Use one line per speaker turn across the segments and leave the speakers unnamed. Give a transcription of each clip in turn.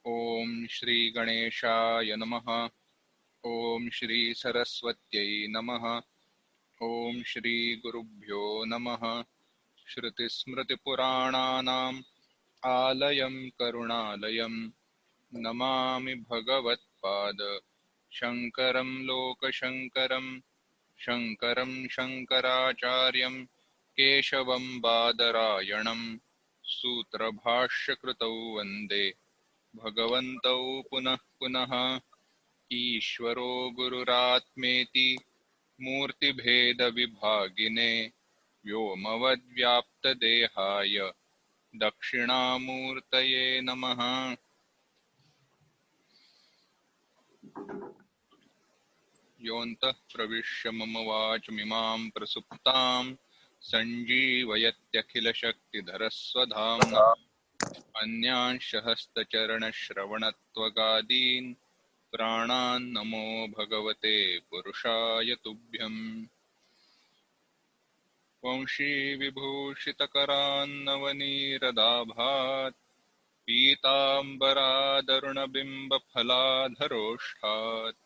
ओम श्री गणेशाय नमः। ओम श्री सरस्वत्यै नमः। ओम श्री गुरुभ्यो नमः। श्रुतिस्मृतिपुराणानाम् आलयं करुणालयं नमामि भगवत्पाद शंकरं लोकशंकरं। शंकरं शंकराचार्यं केशवं बादरायणं सूत्रभाष्यकृतौ वन्दे भगवन्तौ पुनः पुनः। ईश्वरो गुरुरात्मेति मूर्तिभेदविभागिने व्योमवद्व्याप्तदेहाय दक्षिणामूर्तये नमः। योऽन्तः प्रविश्य मम वाचमिमां प्रसुप्तां सञ्जीवयत्यखिलशक्तिधरस्वधाम्ना अन्यांश हस्तचरणश्रवणत्वगादीन् प्राणान् नमो भगवते पुरुषाय तुभ्यम्। वंशी विभूषितकरान्नवनीरदाभात् पीताम्बरादरुणबिम्बफलाधरोष्ठात्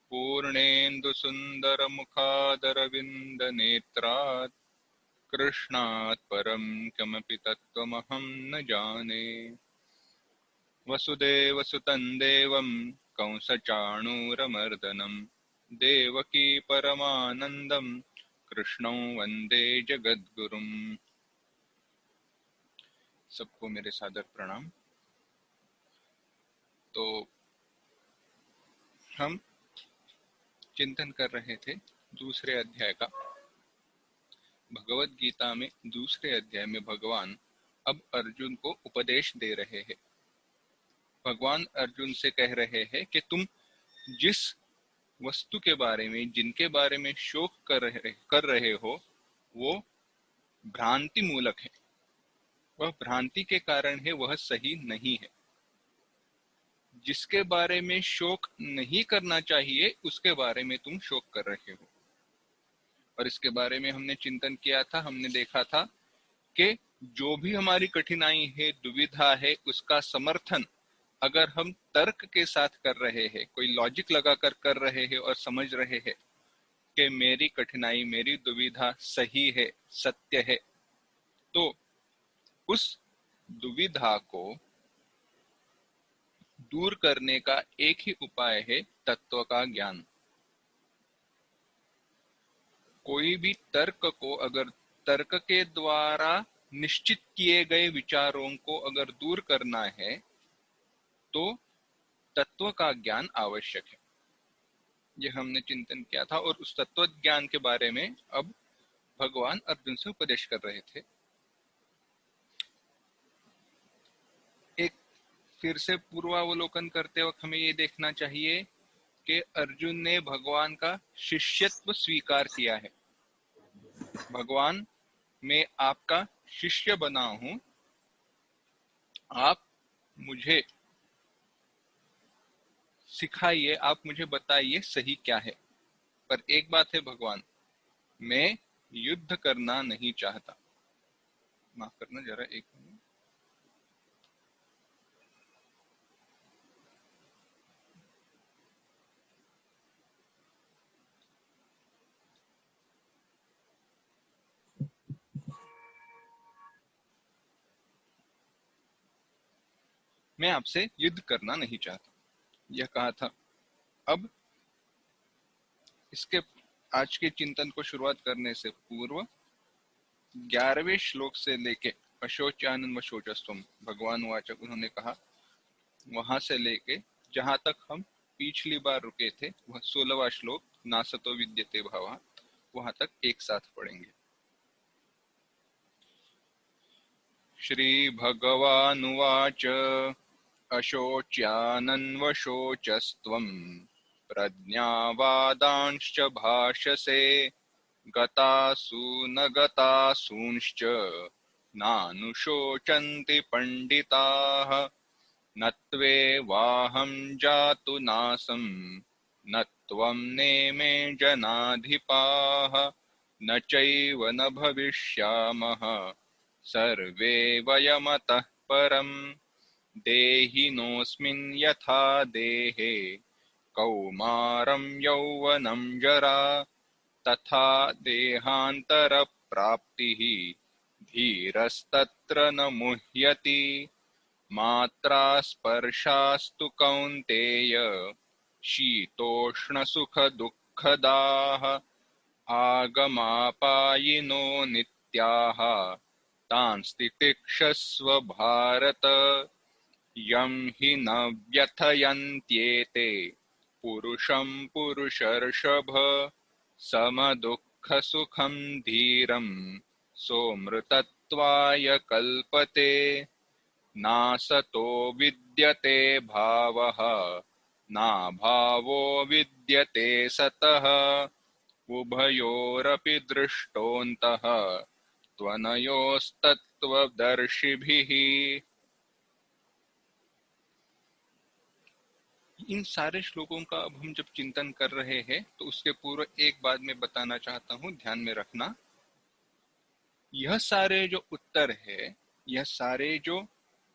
पूर्णेन्दुसुन्दरमुखादरविन्दनेत्रात् कृष्णात् परं किमपि तत्त्वमहं न जाने। वसुदेवसुतं देवं कंसचाणूरमर्दनं देवकी परमानन्दं कृष्णं वन्दे जगद्गुरुम्। सबको मेरे सादर प्रणाम। तो हम चिंतन कर रहे थे दूसरे अध्याय का। भगवत गीता में दूसरे अध्याय में भगवान अब अर्जुन को उपदेश दे रहे हैं। भगवान अर्जुन से कह रहे हैं कि तुम जिस वस्तु के बारे में, जिनके बारे में शोक कर रहे हो वो भ्रांति मूलक है। वह भ्रांति के कारण है, वह सही नहीं है। जिसके बारे में शोक नहीं करना चाहिए उसके बारे में तुम शोक कर रहे हो। और इसके बारे में हमने चिंतन किया था। हमने देखा था कि जो भी हमारी कठिनाई है, दुविधा है, उसका समर्थन अगर हम तर्क के साथ कर रहे हैं, कोई लॉजिक लगाकर कर रहे हैं और समझ रहे हैं कि मेरी कठिनाई, मेरी दुविधा सही है, सत्य है, तो उस दुविधा को दूर करने का एक ही उपाय है तत्व का ज्ञान। कोई भी तर्क को अगर तर्क के द्वारा निश्चित किए गए विचारों को अगर दूर करना है तो तत्व का ज्ञान आवश्यक है। यह हमने चिंतन किया था। और उस तत्व ज्ञान के बारे में अब भगवान अर्जुन से उपदेश कर रहे थे। एक फिर से पूर्वावलोकन करते वक्त हमें ये देखना चाहिए कि अर्जुन ने भगवान का शिष्यत्व स्वीकार किया है। भगवान, मैं आपका शिष्य बना हूं, आप मुझे सिखाइए, आप मुझे बताइए सही क्या है। पर एक बात है भगवान, मैं युद्ध करना नहीं चाहता। माफ करना जरा, एक मिनट। मैं आपसे युद्ध करना नहीं चाहता, यह कहा था। अब इसके आज के चिंतन को शुरुआत करने से पूर्व 11वें श्लोक से लेके अशोचानन व शोचस्तुम भगवान वाचक उन्होंने कहा, वहां से लेके जहां तक हम पिछली बार रुके थे वह 16वां श्लोक नासतो विद्यते भावा, वहां तक एक साथ पढ़ेंगे। श्री भगवानुवाच अशोच्यानन्वशोचस्त्वं प्रज्ञावादांश्च भाषसे गतासु न गतासूंश्च नानुशोचन्ति पंडिताः न त्वेवाहं जातु नासं न त्वं नेमे जनाधिपाः न चैव न भविष्यामः सर्वे वयमतः परम्। देहिनोऽस्मिन् यथा देहे कौमारं यौवनं जरा तथा देहान्तरप्राप्तिः धीरस्तत्र न मुह्यति मात्रा स्पर्शास्तु कौन्तेय शीतोष्णसुखदुःखदाः आगमापायिनो नित्याः तांस्ति तितिक्षस्व भारत यं हि न व्यथयन्त्येते पुरुषं पुरुषर्षभ समदुःखसुखं धीरं सोऽमृतत्वाय कल्पते नासतो विद्यते भावः नाभावो विद्यते सतः उभयोरपि दृष्टोऽन्तः त्वनयोस्तत्त्वदर्शिभिः। इन सारे श्लोकों का अब हम जब चिंतन कर रहे हैं तो उसके पूर्व एक बात मैं बताना चाहता हूं, ध्यान में रखना। यह सारे जो उत्तर है, यह सारे जो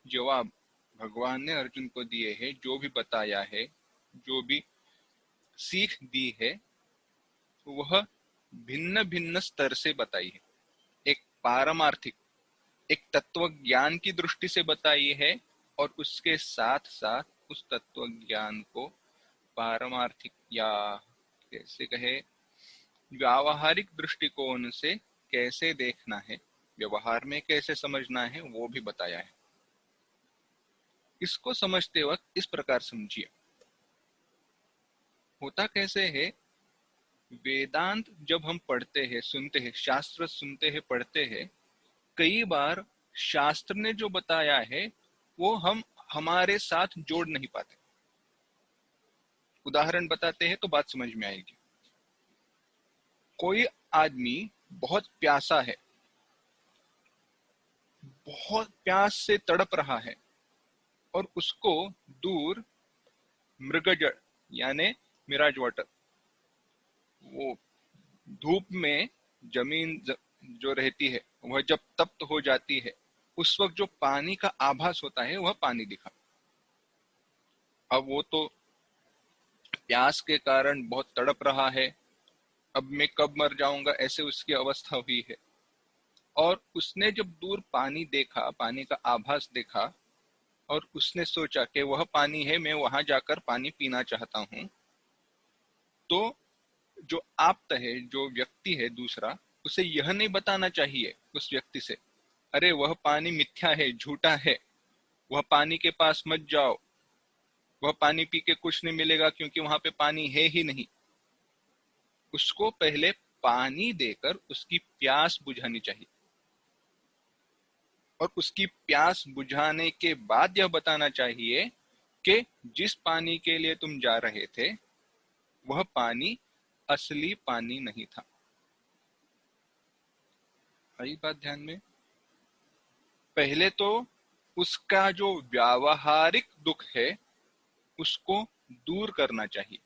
जवाब भगवान ने अर्जुन को दिए हैं, जो भी बताया है, जो भी सीख दी है, वह भिन्न भिन्न स्तर से बताई है। एक पारमार्थिक, एक तत्व ज्ञान की दृष्टि से बताई है और उसके साथ साथ उस तत्व ज्ञान को पारमार्थिक या कैसे कहे व्यावहारिक दृष्टिकोण से कैसे देखना है, व्यवहार में कैसे समझना है, वो भी बताया है। इसको समझते वक्त इस प्रकार समझिए। होता कैसे है, वेदांत जब हम पढ़ते हैं, सुनते हैं, शास्त्र सुनते हैं, पढ़ते हैं, कई बार शास्त्र ने जो बताया है वो हम हमारे साथ जोड़ नहीं पाते। उदाहरण बताते हैं तो बात समझ में आएगी। कोई आदमी बहुत प्यासा है, बहुत प्यास से तड़प रहा है और उसको दूर मृगजल यानी मिराज वाटर, वो धूप में जमीन जो रहती है वह जब तप्त हो जाती है, उस वक्त जो पानी का आभास होता है वह पानी दिखा। अब वो तो प्यास के कारण बहुत तड़प रहा है, अब मैं कब मर जाऊंगा ऐसे उसकी अवस्था हुई है। और उसने जब दूर पानी देखा, पानी का आभास देखा, और उसने सोचा कि वह पानी है, मैं वहां जाकर पानी पीना चाहता हूं, तो जो आप्त है, जो व्यक्ति है दूसरा, उसे यह नहीं बताना चाहिए उस व्यक्ति से, अरे वह पानी मिथ्या है, झूठा है, वह पानी के पास मत जाओ, वह पानी पी के कुछ नहीं मिलेगा क्योंकि वहां पे पानी है ही नहीं। उसको पहले पानी देकर उसकी प्यास बुझानी चाहिए और उसकी प्यास बुझाने के बाद यह बताना चाहिए कि जिस पानी के लिए तुम जा रहे थे वह पानी असली पानी नहीं था। आई बात ध्यान में? पहले तो उसका जो व्यावहारिक दुख है उसको दूर करना चाहिए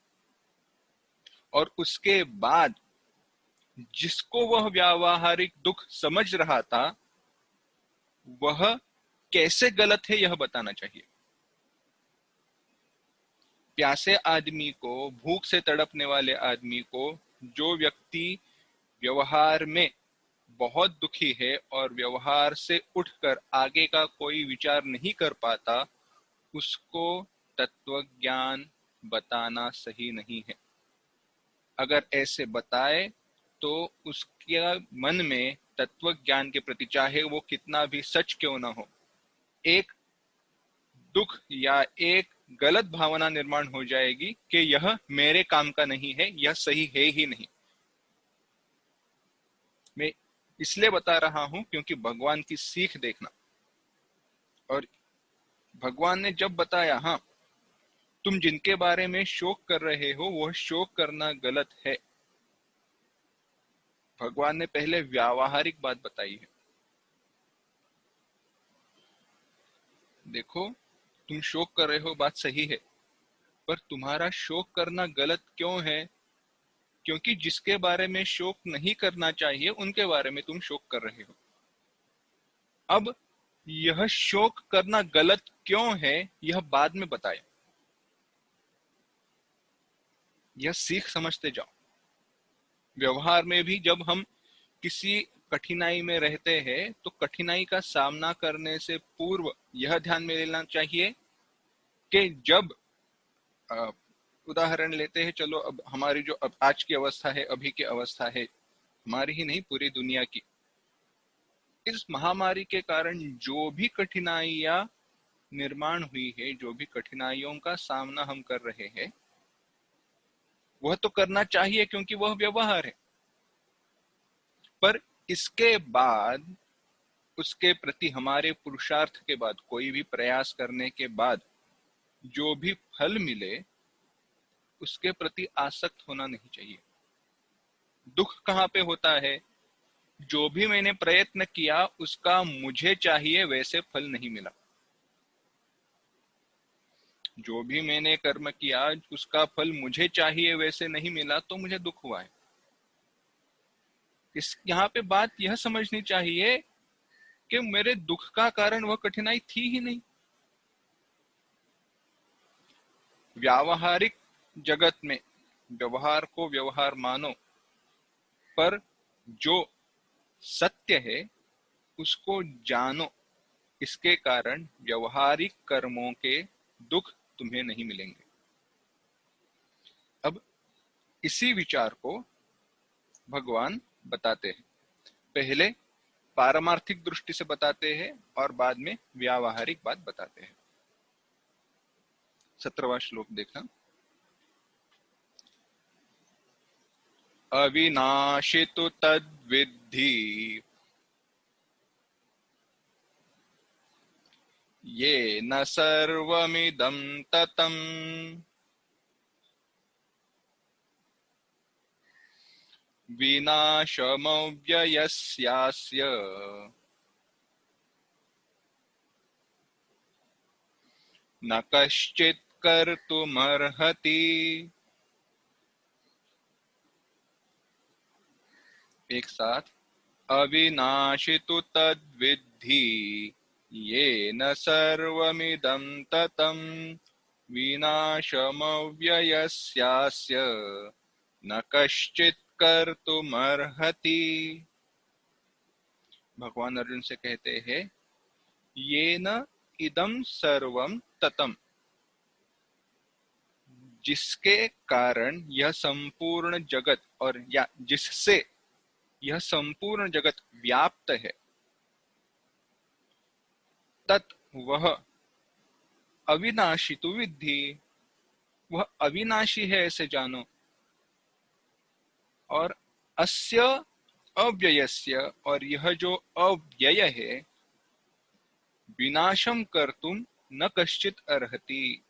और उसके बाद जिसको वह व्यावहारिक दुख समझ रहा था वह कैसे गलत है यह बताना चाहिए। प्यासे आदमी को, भूख से तड़पने वाले आदमी को, जो व्यक्ति व्यवहार में बहुत दुखी है और व्यवहार से उठकर आगे का कोई विचार नहीं कर पाता, उसको तत्व ज्ञान बताना सही नहीं है। अगर ऐसे बताए तो उसके मन में तत्व ज्ञान के प्रति, चाहे वो कितना भी सच क्यों ना हो, एक दुख या एक गलत भावना निर्माण हो जाएगी कि यह मेरे काम का नहीं है, यह सही है ही नहीं। मैं इसलिए बता रहा हूं क्योंकि भगवान की सीख देखना। और भगवान ने जब बताया, हाँ तुम जिनके बारे में शोक कर रहे हो वह शोक करना गलत है, भगवान ने पहले व्यावहारिक बात बताई है। देखो तुम शोक कर रहे हो, बात सही है, पर तुम्हारा शोक करना गलत क्यों है? क्योंकि जिसके बारे में शोक नहीं करना चाहिए उनके बारे में तुम शोक कर रहे हो। अब यह शोक करना गलत क्यों है यह बाद में बताया, यह सीख समझते जाओ। व्यवहार में भी जब हम किसी कठिनाई में रहते हैं तो कठिनाई का सामना करने से पूर्व यह ध्यान में लेना चाहिए कि जब अ, उदाहरण लेते हैं, चलो अब हमारी जो अब आज की अवस्था है, अभी की अवस्था है, हमारी ही नहीं पूरी दुनिया की, इस महामारी के कारण जो भी कठिनाइयां निर्माण हुई है, जो भी कठिनाइयों का सामना हम कर रहे हैं, वह तो करना चाहिए क्योंकि वह व्यवहार है। पर इसके बाद, उसके प्रति हमारे पुरुषार्थ के बाद, कोई भी प्रयास करने के बाद जो भी फल मिले उसके प्रति आसक्त होना नहीं चाहिए। दुख कहाँ पे होता है? जो भी मैंने प्रयत्न किया उसका मुझे चाहिए वैसे फल नहीं मिला, जो भी मैंने कर्म किया उसका फल मुझे चाहिए वैसे नहीं मिला तो मुझे दुख हुआ है। इस यहाँ पे बात यह समझनी चाहिए कि मेरे दुख का कारण वह कठिनाई थी ही नहीं। व्यावहारिक जगत में व्यवहार को व्यवहार मानो, पर जो सत्य है उसको जानो। इसके कारण व्यवहारिक कर्मों के दुख तुम्हें नहीं मिलेंगे। अब इसी विचार को भगवान बताते हैं। पहले पारमार्थिक दृष्टि से बताते हैं और बाद में व्यावहारिक बात बताते हैं। 17वां श्लोक देखना। अविनाशी तो तद्विद्धि ये न सर्वमिदं ततम् विनाशमव्ययस्यास्य न कश्चित् कर्तुमर्हति। एक साथ। अविनाशी तु तद्विद्धि येन सर्वमिदं ततम् विनाशमव्ययस्यास्य न कश्चित् कर्तुमर्हति। भगवान अर्जुन से कहते हैं, येन इदं सर्वं ततम्, जिसके कारण यह संपूर्ण जगत, और या जिससे यह संपूर्ण जगत व्याप्त है, तत् वह अविनाशी तु विद्धि, वह अविनाशी है ऐसे जानो। और अस्य अव्ययस्य, और यह जो अव्यय है, विनाशम कर्तुम न कश्चित अर्हति,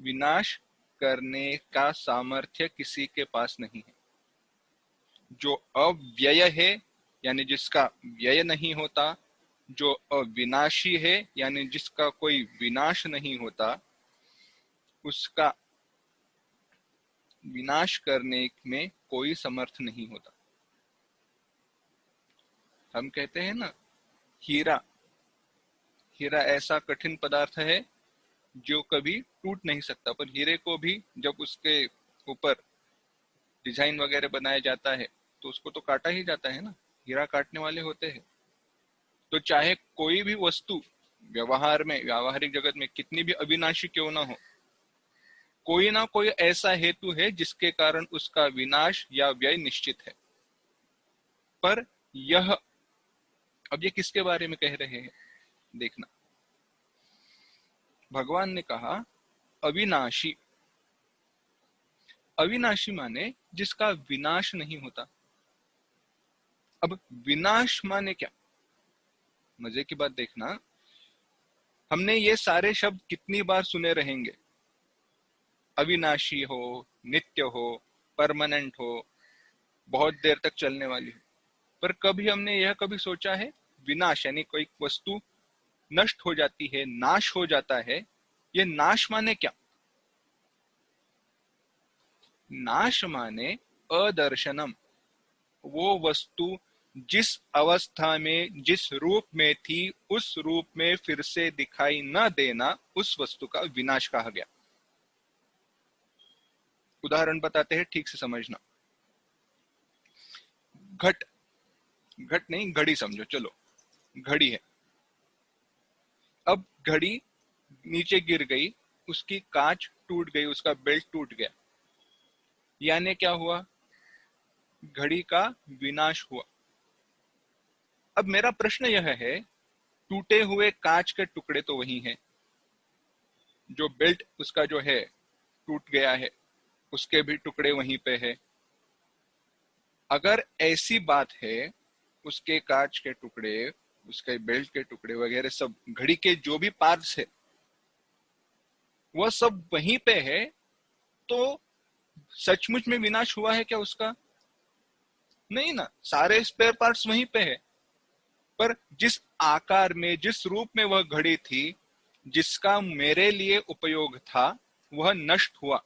विनाश करने का सामर्थ्य किसी के पास नहीं है। जो अव्यय है यानी जिसका व्यय नहीं होता, जो अविनाशी है यानी जिसका कोई विनाश नहीं होता, उसका विनाश करने में कोई समर्थ नहीं होता। हम कहते हैं ना, हीरा, हीरा ऐसा कठिन पदार्थ है जो कभी टूट नहीं सकता, पर हीरे को भी जब उसके ऊपर डिजाइन वगैरह बनाया जाता है तो उसको तो काटा ही जाता है ना, हीरा काटने वाले होते हैं। तो चाहे कोई भी वस्तु व्यवहार में, व्यावहारिक जगत में कितनी भी अविनाशी क्यों ना हो, कोई ना कोई ऐसा हेतु है जिसके कारण उसका विनाश या व्यय निश्चित है। पर यह, अब ये किसके बारे में कह रहे हैं देखना। भगवान ने कहा अविनाशी। अविनाशी माने जिसका विनाश नहीं होता। अब विनाश माने क्या? मजे की बात देखना, हमने ये सारे शब्द कितनी बार सुने रहेंगे। अविनाशी हो, नित्य हो, परमानेंट हो, बहुत देर तक चलने वाली हो, पर कभी हमने यह कभी सोचा है विनाश यानी कोई वस्तु नष्ट हो जाती है, नाश हो जाता है, ये नाश माने क्या? नाश माने अदर्शनम, वो वस्तु जिस अवस्था में जिस रूप में थी उस रूप में फिर से दिखाई न देना उस वस्तु का विनाश कहा गया। उदाहरण बताते हैं, ठीक से समझना। घट, घट नहीं घड़ी समझो, चलो घड़ी है। अब घड़ी नीचे गिर गई, उसकी कांच टूट गई, उसका बेल्ट टूट गया, यानी क्या हुआ? घड़ी का विनाश हुआ। अब मेरा प्रश्न यह है, टूटे हुए कांच के टुकड़े तो वही हैं, जो बेल्ट उसका जो है टूट गया है उसके भी टुकड़े वहीं पे है। अगर ऐसी बात है, उसके कांच के टुकड़े, उसके बेल्ट के टुकड़े वगैरह सब, घड़ी के जो भी पार्ट्स है वह सब वहीं पे है, तो सचमुच में विनाश हुआ है क्या उसका? नहीं ना, सारे स्पेयर पार्ट्स वहीं पे है। पर जिस आकार में जिस रूप में वह घड़ी थी, जिसका मेरे लिए उपयोग था, वह नष्ट हुआ,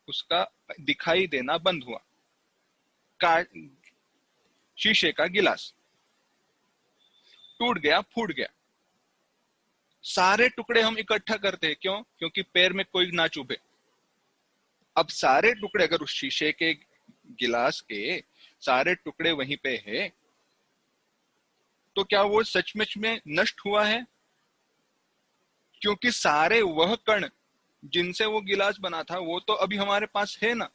उसका दिखाई देना बंद हुआ। का शीशे का गिलास टूट गया, फूट गया, सारे टुकड़े हम इकट्ठा करते हैं, क्यों? क्योंकि पैर में कोई ना चुभे। अब सारे टुकड़े अगर उस शीशे के गिलास के सारे टुकड़े वहीं पे है, तो क्या वो सचमुच में नष्ट हुआ है? क्योंकि सारे वह कण जिनसे वो गिलास बना था वो तो अभी हमारे पास है ना,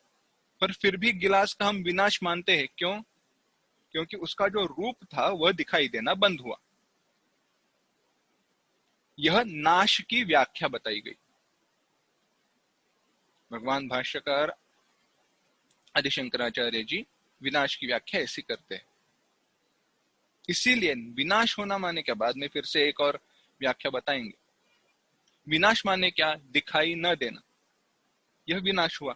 पर फिर भी गिलास का हम विनाश मानते हैं, क्यों? क्योंकि उसका जो रूप था वह दिखाई देना बंद हुआ। यह नाश की व्याख्या बताई गई। भगवान भाष्यकार आदि शंकराचार्य जी विनाश की व्याख्या ऐसी करते हैं। इसीलिए विनाश होना माने क्या, बाद में फिर से एक और व्याख्या बताएंगे। विनाश माने क्या? दिखाई न देना, यह विनाश हुआ।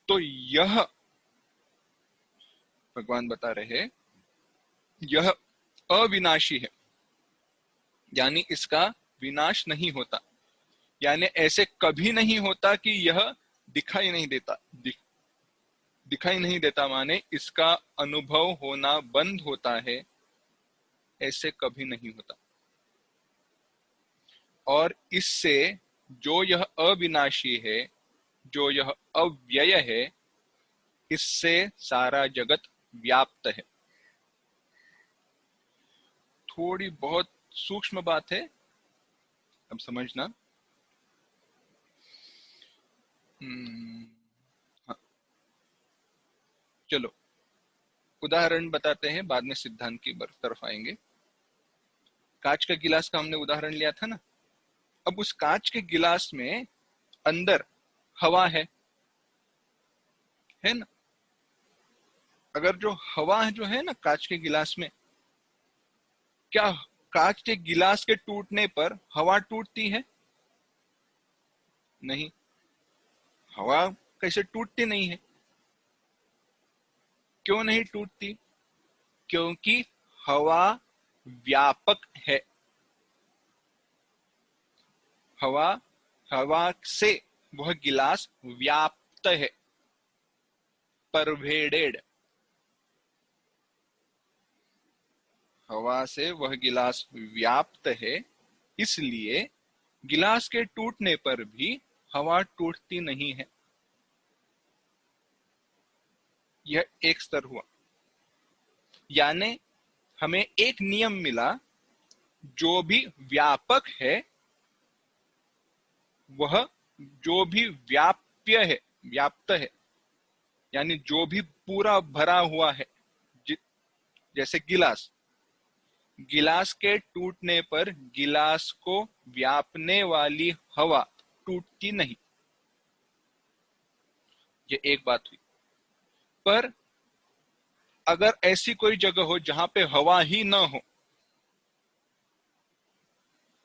तो यह भगवान बता रहे, यह अविनाशी है, यानी इसका विनाश नहीं होता, यानी ऐसे कभी नहीं होता कि यह दिखाई नहीं देता। दिखाई नहीं देता माने इसका अनुभव होना बंद होता है, ऐसे कभी नहीं होता। और इससे जो यह अविनाशी है, जो यह अव्यय है, इससे सारा जगत व्याप्त है। थोड़ी बहुत सूक्ष्म बात है, अब समझना। हाँ, चलो उदाहरण बताते हैं, बाद में सिद्धांत की तरफ आएंगे। कांच का गिलास का हमने उदाहरण लिया था ना। अब उस कांच के गिलास में अंदर हवा है ना। अगर जो हवा जो है ना कांच के गिलास में, क्या कांच के गिलास के टूटने पर हवा टूटती है? नहीं, हवा कैसे टूटती नहीं है? क्यों नहीं टूटती? क्योंकि हवा व्यापक है। हवा हवा से वह गिलास व्याप्त है, परवेडेड। हवा से वह गिलास व्याप्त है, इसलिए गिलास के टूटने पर भी हवा टूटती नहीं है। यह एक स्तर हुआ, यानी हमें एक नियम मिला, जो भी व्यापक है, वह जो भी व्याप्य है, व्याप्त है, यानी जो भी पूरा भरा हुआ है। जैसे गिलास, गिलास के टूटने पर गिलास को व्यापने वाली हवा टूटती नहीं। ये एक बात हुई। पर अगर ऐसी कोई जगह हो जहां पे हवा ही ना हो,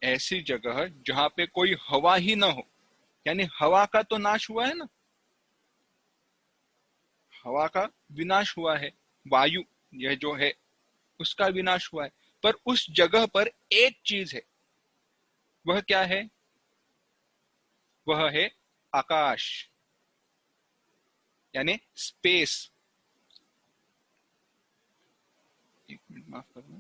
ऐसी जगह जहां पे कोई हवा ही ना हो, यानी हवा का तो नाश हुआ है ना, हवा का विनाश हुआ है, वायु यह जो है उसका विनाश हुआ है। पर उस जगह पर एक चीज है, वह क्या है? वह है आकाश, यानी स्पेस। मिनट माफ करना।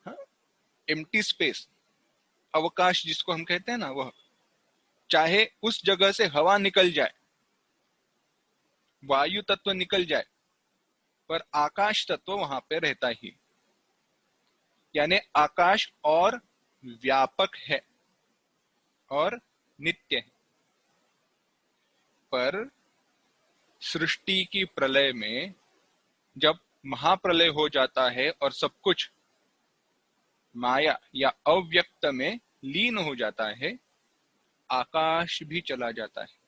हाँ, एम्प्टी स्पेस, अवकाश जिसको हम कहते हैं ना, वह चाहे उस जगह से हवा निकल जाए, वायु तत्व निकल जाए, पर आकाश तत्व वहां पे रहता ही। यानी आकाश और व्यापक है और नित्य है। पर सृष्टि की प्रलय में जब महाप्रलय हो जाता है और सब कुछ माया या अव्यक्त में लीन हो जाता है, आकाश भी चला जाता है।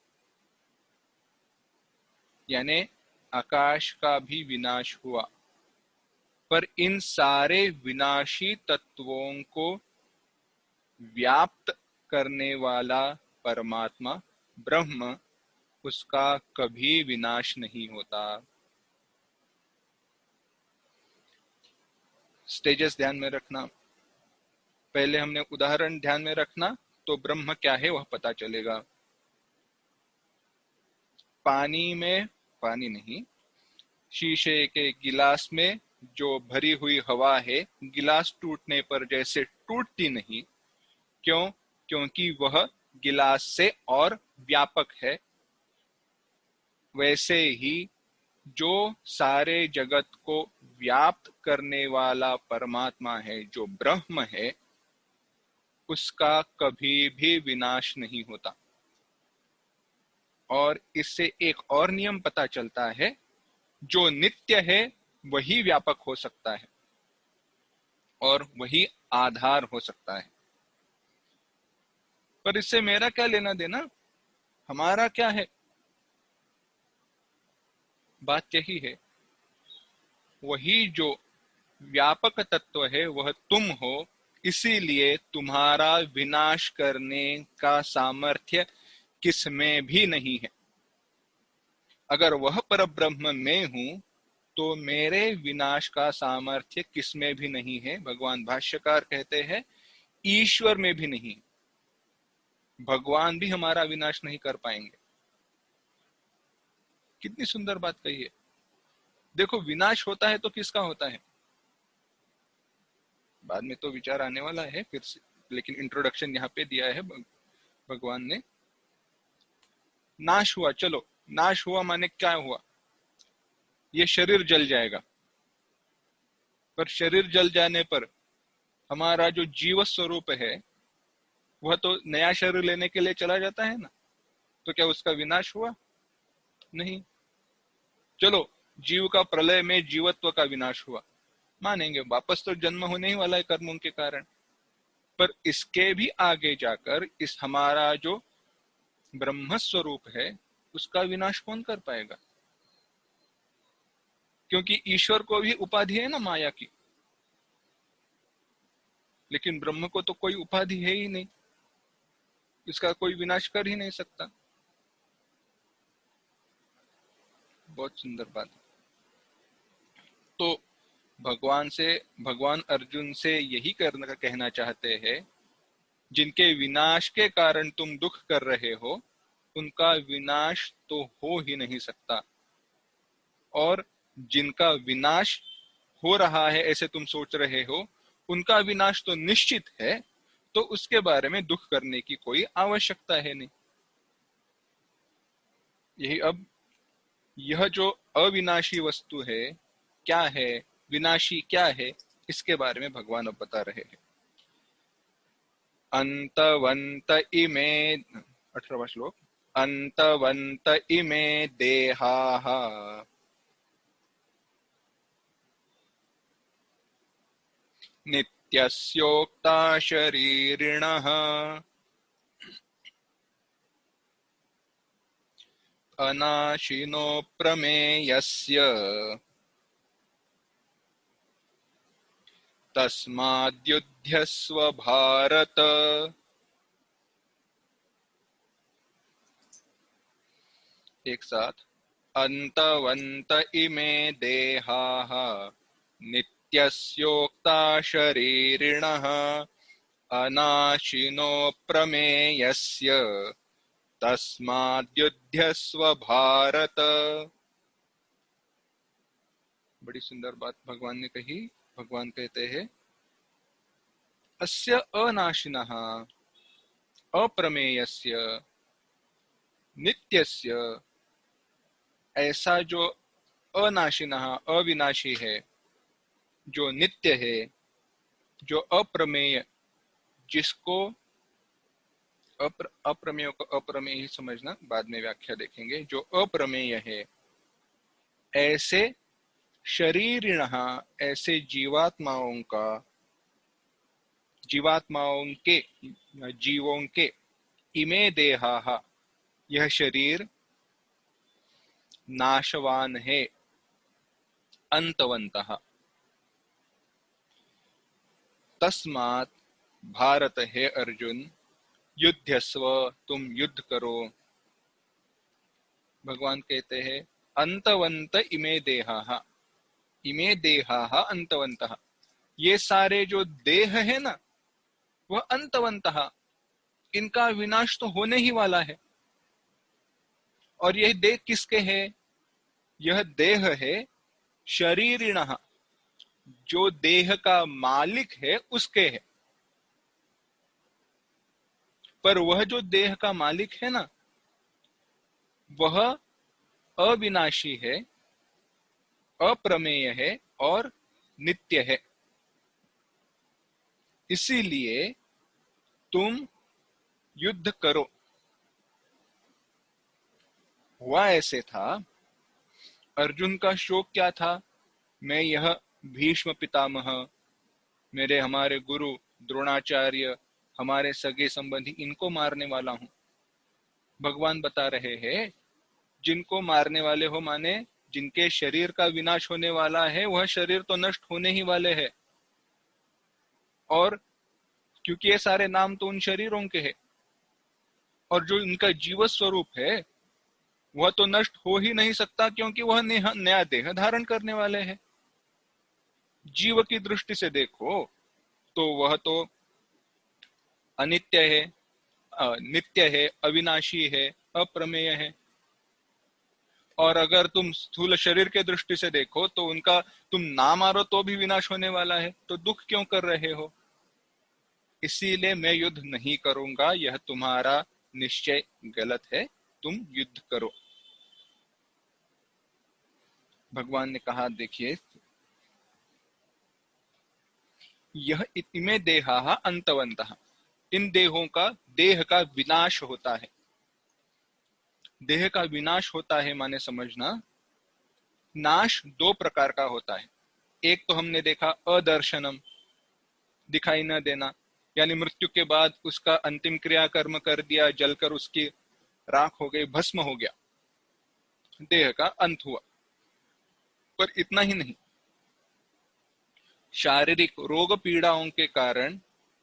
यानी आकाश का भी विनाश हुआ। पर इन सारे विनाशी तत्वों को व्याप्त करने वाला परमात्मा ब्रह्म, उसका कभी विनाश नहीं होता। स्टेजेस ध्यान में रखना। पहले हमने उदाहरण ध्यान में रखना, तो ब्रह्म क्या है वह पता चलेगा। पानी में, पानी नहीं, शीशे के गिलास में जो भरी हुई हवा है, गिलास टूटने पर जैसे टूटती नहीं, क्यों? क्योंकि वह गिलास से और व्यापक है। वैसे ही जो सारे जगत को व्याप्त करने वाला परमात्मा है, जो ब्रह्म है, उसका कभी भी विनाश नहीं होता। और इससे एक और नियम पता चलता है, जो नित्य है वही व्यापक हो सकता है और वही आधार हो सकता है। पर इससे मेरा क्या लेना देना, हमारा क्या है? बात यही है, वही जो व्यापक तत्व है वह तुम हो, इसीलिए तुम्हारा विनाश करने का सामर्थ्य किसमें भी नहीं है। अगर वह परब्रह्म में हूं, तो मेरे विनाश का सामर्थ्य किसमें भी नहीं है। भगवान भाष्यकार कहते हैं ईश्वर में भी नहीं। भगवान भी हमारा विनाश नहीं कर पाएंगे। कितनी सुंदर बात कही है। देखो, विनाश होता है तो किसका होता है? बाद में तो विचार आने वाला है फिर से, लेकिन इंट्रोडक्शन यहाँ पे दिया है भगवान ने। नाश हुआ, चलो नाश हुआ माने क्या हुआ? ये शरीर जल जाएगा। पर शरीर जल जाने पर हमारा जो जीव स्वरूप है वह तो नया शरीर लेने के लिए चला जाता है ना। तो क्या उसका विनाश हुआ? नहीं। चलो, जीव का प्रलय में जीवत्व का विनाश हुआ, मानेंगे, वापस तो जन्म होने ही वाला है कर्मों के कारण। पर इसके भी आगे जाकर इस हमारा जो ब्रह्म स्वरूप है उसका विनाश कौन कर पाएगा? क्योंकि ईश्वर को भी उपाधि है ना माया की, लेकिन ब्रह्म को तो कोई उपाधि है ही नहीं, इसका कोई विनाश कर ही नहीं सकता। बहुत सुंदर बात। तो भगवान अर्जुन से यही कहना चाहते हैं, जिनके विनाश के कारण तुम दुख कर रहे हो, उनका विनाश तो हो ही नहीं सकता। और जिनका विनाश हो रहा है ऐसे तुम सोच रहे हो, उनका विनाश तो निश्चित है, तो उसके बारे में दुख करने की कोई आवश्यकता है नहीं। यही अब यह जो अविनाशी वस्तु है क्या है, विनाशी क्या है, इसके बारे में भगवान अब बता रहे हैं। अंतवंत इमे, 18वां श्लोक, अंतवंत इमे देहाः नित्यस्योक्ता शरीरिणः अनाशिनो प्रमेयस्य तस्माद्युध्यस्व भारत। एक साथ, अंतवंत इमे देहाः नित्यस्योक्ता शरीरिणः अनाशिनो प्रमेयस्य तस्माद्युध्यस्व भारत। बड़ी सुंदर बात भगवान ने कही। भगवान कहते हैं अस्य अनाशिनः अप्रमेयस्य नित्यस्य, ऐसा जो अनाशिनः अविनाशी है, जो नित्य है, जो अप्रमेय, जिसको अप्रमेय को अप्रमेय ही समझना, बाद में व्याख्या देखेंगे, जो अप्रमेय है, ऐसे शरीरिणः, ऐसे जीवात्माओं का, जीवात्माओं के, जीवों के, इमे देहाः, यह शरीर नाशवान है, अंतवंतः। तस्मात् भारत है अर्जुन, युध्यस्व, तुम युद्ध करो। भगवान कहते हैं अंतवंत इमे देहाः, इमे देहाः अंतवंतः, ये सारे जो देह है ना, वह अंतवंतः, इनका विनाश तो होने ही वाला है। और यह देह किसके है? यह देह है शरीरिणः, जो देह का मालिक है उसके है। पर वह जो देह का मालिक है ना, वह अविनाशी है, अप्रमेय है और नित्य है। इसीलिए तुम युद्ध करो। हुआ ऐसे था, अर्जुन का शोक क्या था? मैं यह भीष्म पितामह, मेरे हमारे गुरु द्रोणाचार्य, हमारे सगे संबंधी, इनको मारने वाला हूं। भगवान बता रहे हैं जिनको मारने वाले हो, माने जिनके शरीर का विनाश होने वाला है, वह शरीर तो नष्ट होने ही वाले हैं। और क्योंकि ये सारे नाम तो उन शरीरों के हैं, और जो इनका जीव स्वरूप है वह तो नष्ट हो ही नहीं सकता, क्योंकि वह नया देह धारण करने वाले हैं। जीव की दृष्टि से देखो तो वह तो अनित्य है, नित्य है, अविनाशी है, अप्रमेय है। और अगर तुम स्थूल शरीर के दृष्टि से देखो तो उनका तुम ना मारो तो भी विनाश होने वाला है, तो दुख क्यों कर रहे हो? इसीलिए मैं युद्ध नहीं करूंगा, यह तुम्हारा निश्चय गलत है, तुम युद्ध करो। भगवान ने कहा देखिए, यह इमे देहाः अंतवन्तः, इन देहों का, देह का विनाश होता है। देह का विनाश होता है माने समझना, नाश दो प्रकार का होता है। एक तो हमने देखा अदर्शनम, दिखाई न देना, यानी मृत्यु के बाद उसका अंतिम क्रिया कर्म कर दिया, जलकर उसकी राख हो गई, भस्म हो गया, देह का अंत हुआ। पर इतना ही नहीं, शारीरिक रोग पीड़ाओं के कारण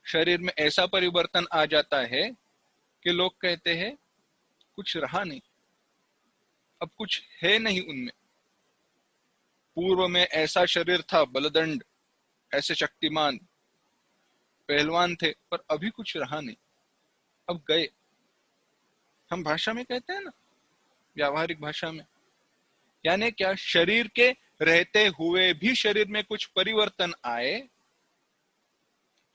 शरीर में ऐसा परिवर्तन आ जाता है कि लोग कहते हैं कुछ रहा नहीं, अब कुछ है नहीं उनमें। पूर्व में ऐसा शरीर था, बलदंड, ऐसे शक्तिमान पहलवान थे, पर अभी कुछ रहा नहीं, अब गए। हम भाषा में कहते हैं ना, व्यावहारिक भाषा में, यानी क्या, शरीर के रहते हुए भी शरीर में कुछ परिवर्तन आए,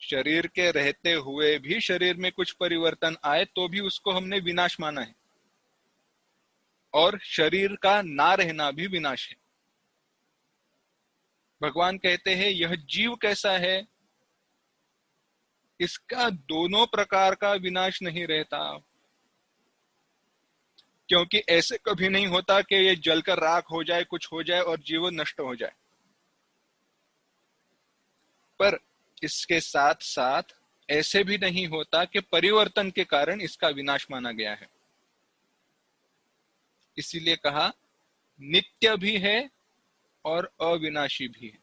शरीर के रहते हुए भी शरीर में कुछ परिवर्तन आए तो भी उसको हमने विनाश माना है। और शरीर का ना रहना भी विनाश है। भगवान कहते हैं यह जीव कैसा है, इसका दोनों प्रकार का विनाश नहीं रहता। क्योंकि ऐसे कभी नहीं होता कि ये जलकर राख हो जाए, कुछ हो जाए और जीव नष्ट हो जाए। पर इसके साथ साथ ऐसे भी नहीं होता कि परिवर्तन के कारण इसका विनाश माना गया है। इसीलिए कहा नित्य भी है और अविनाशी भी है।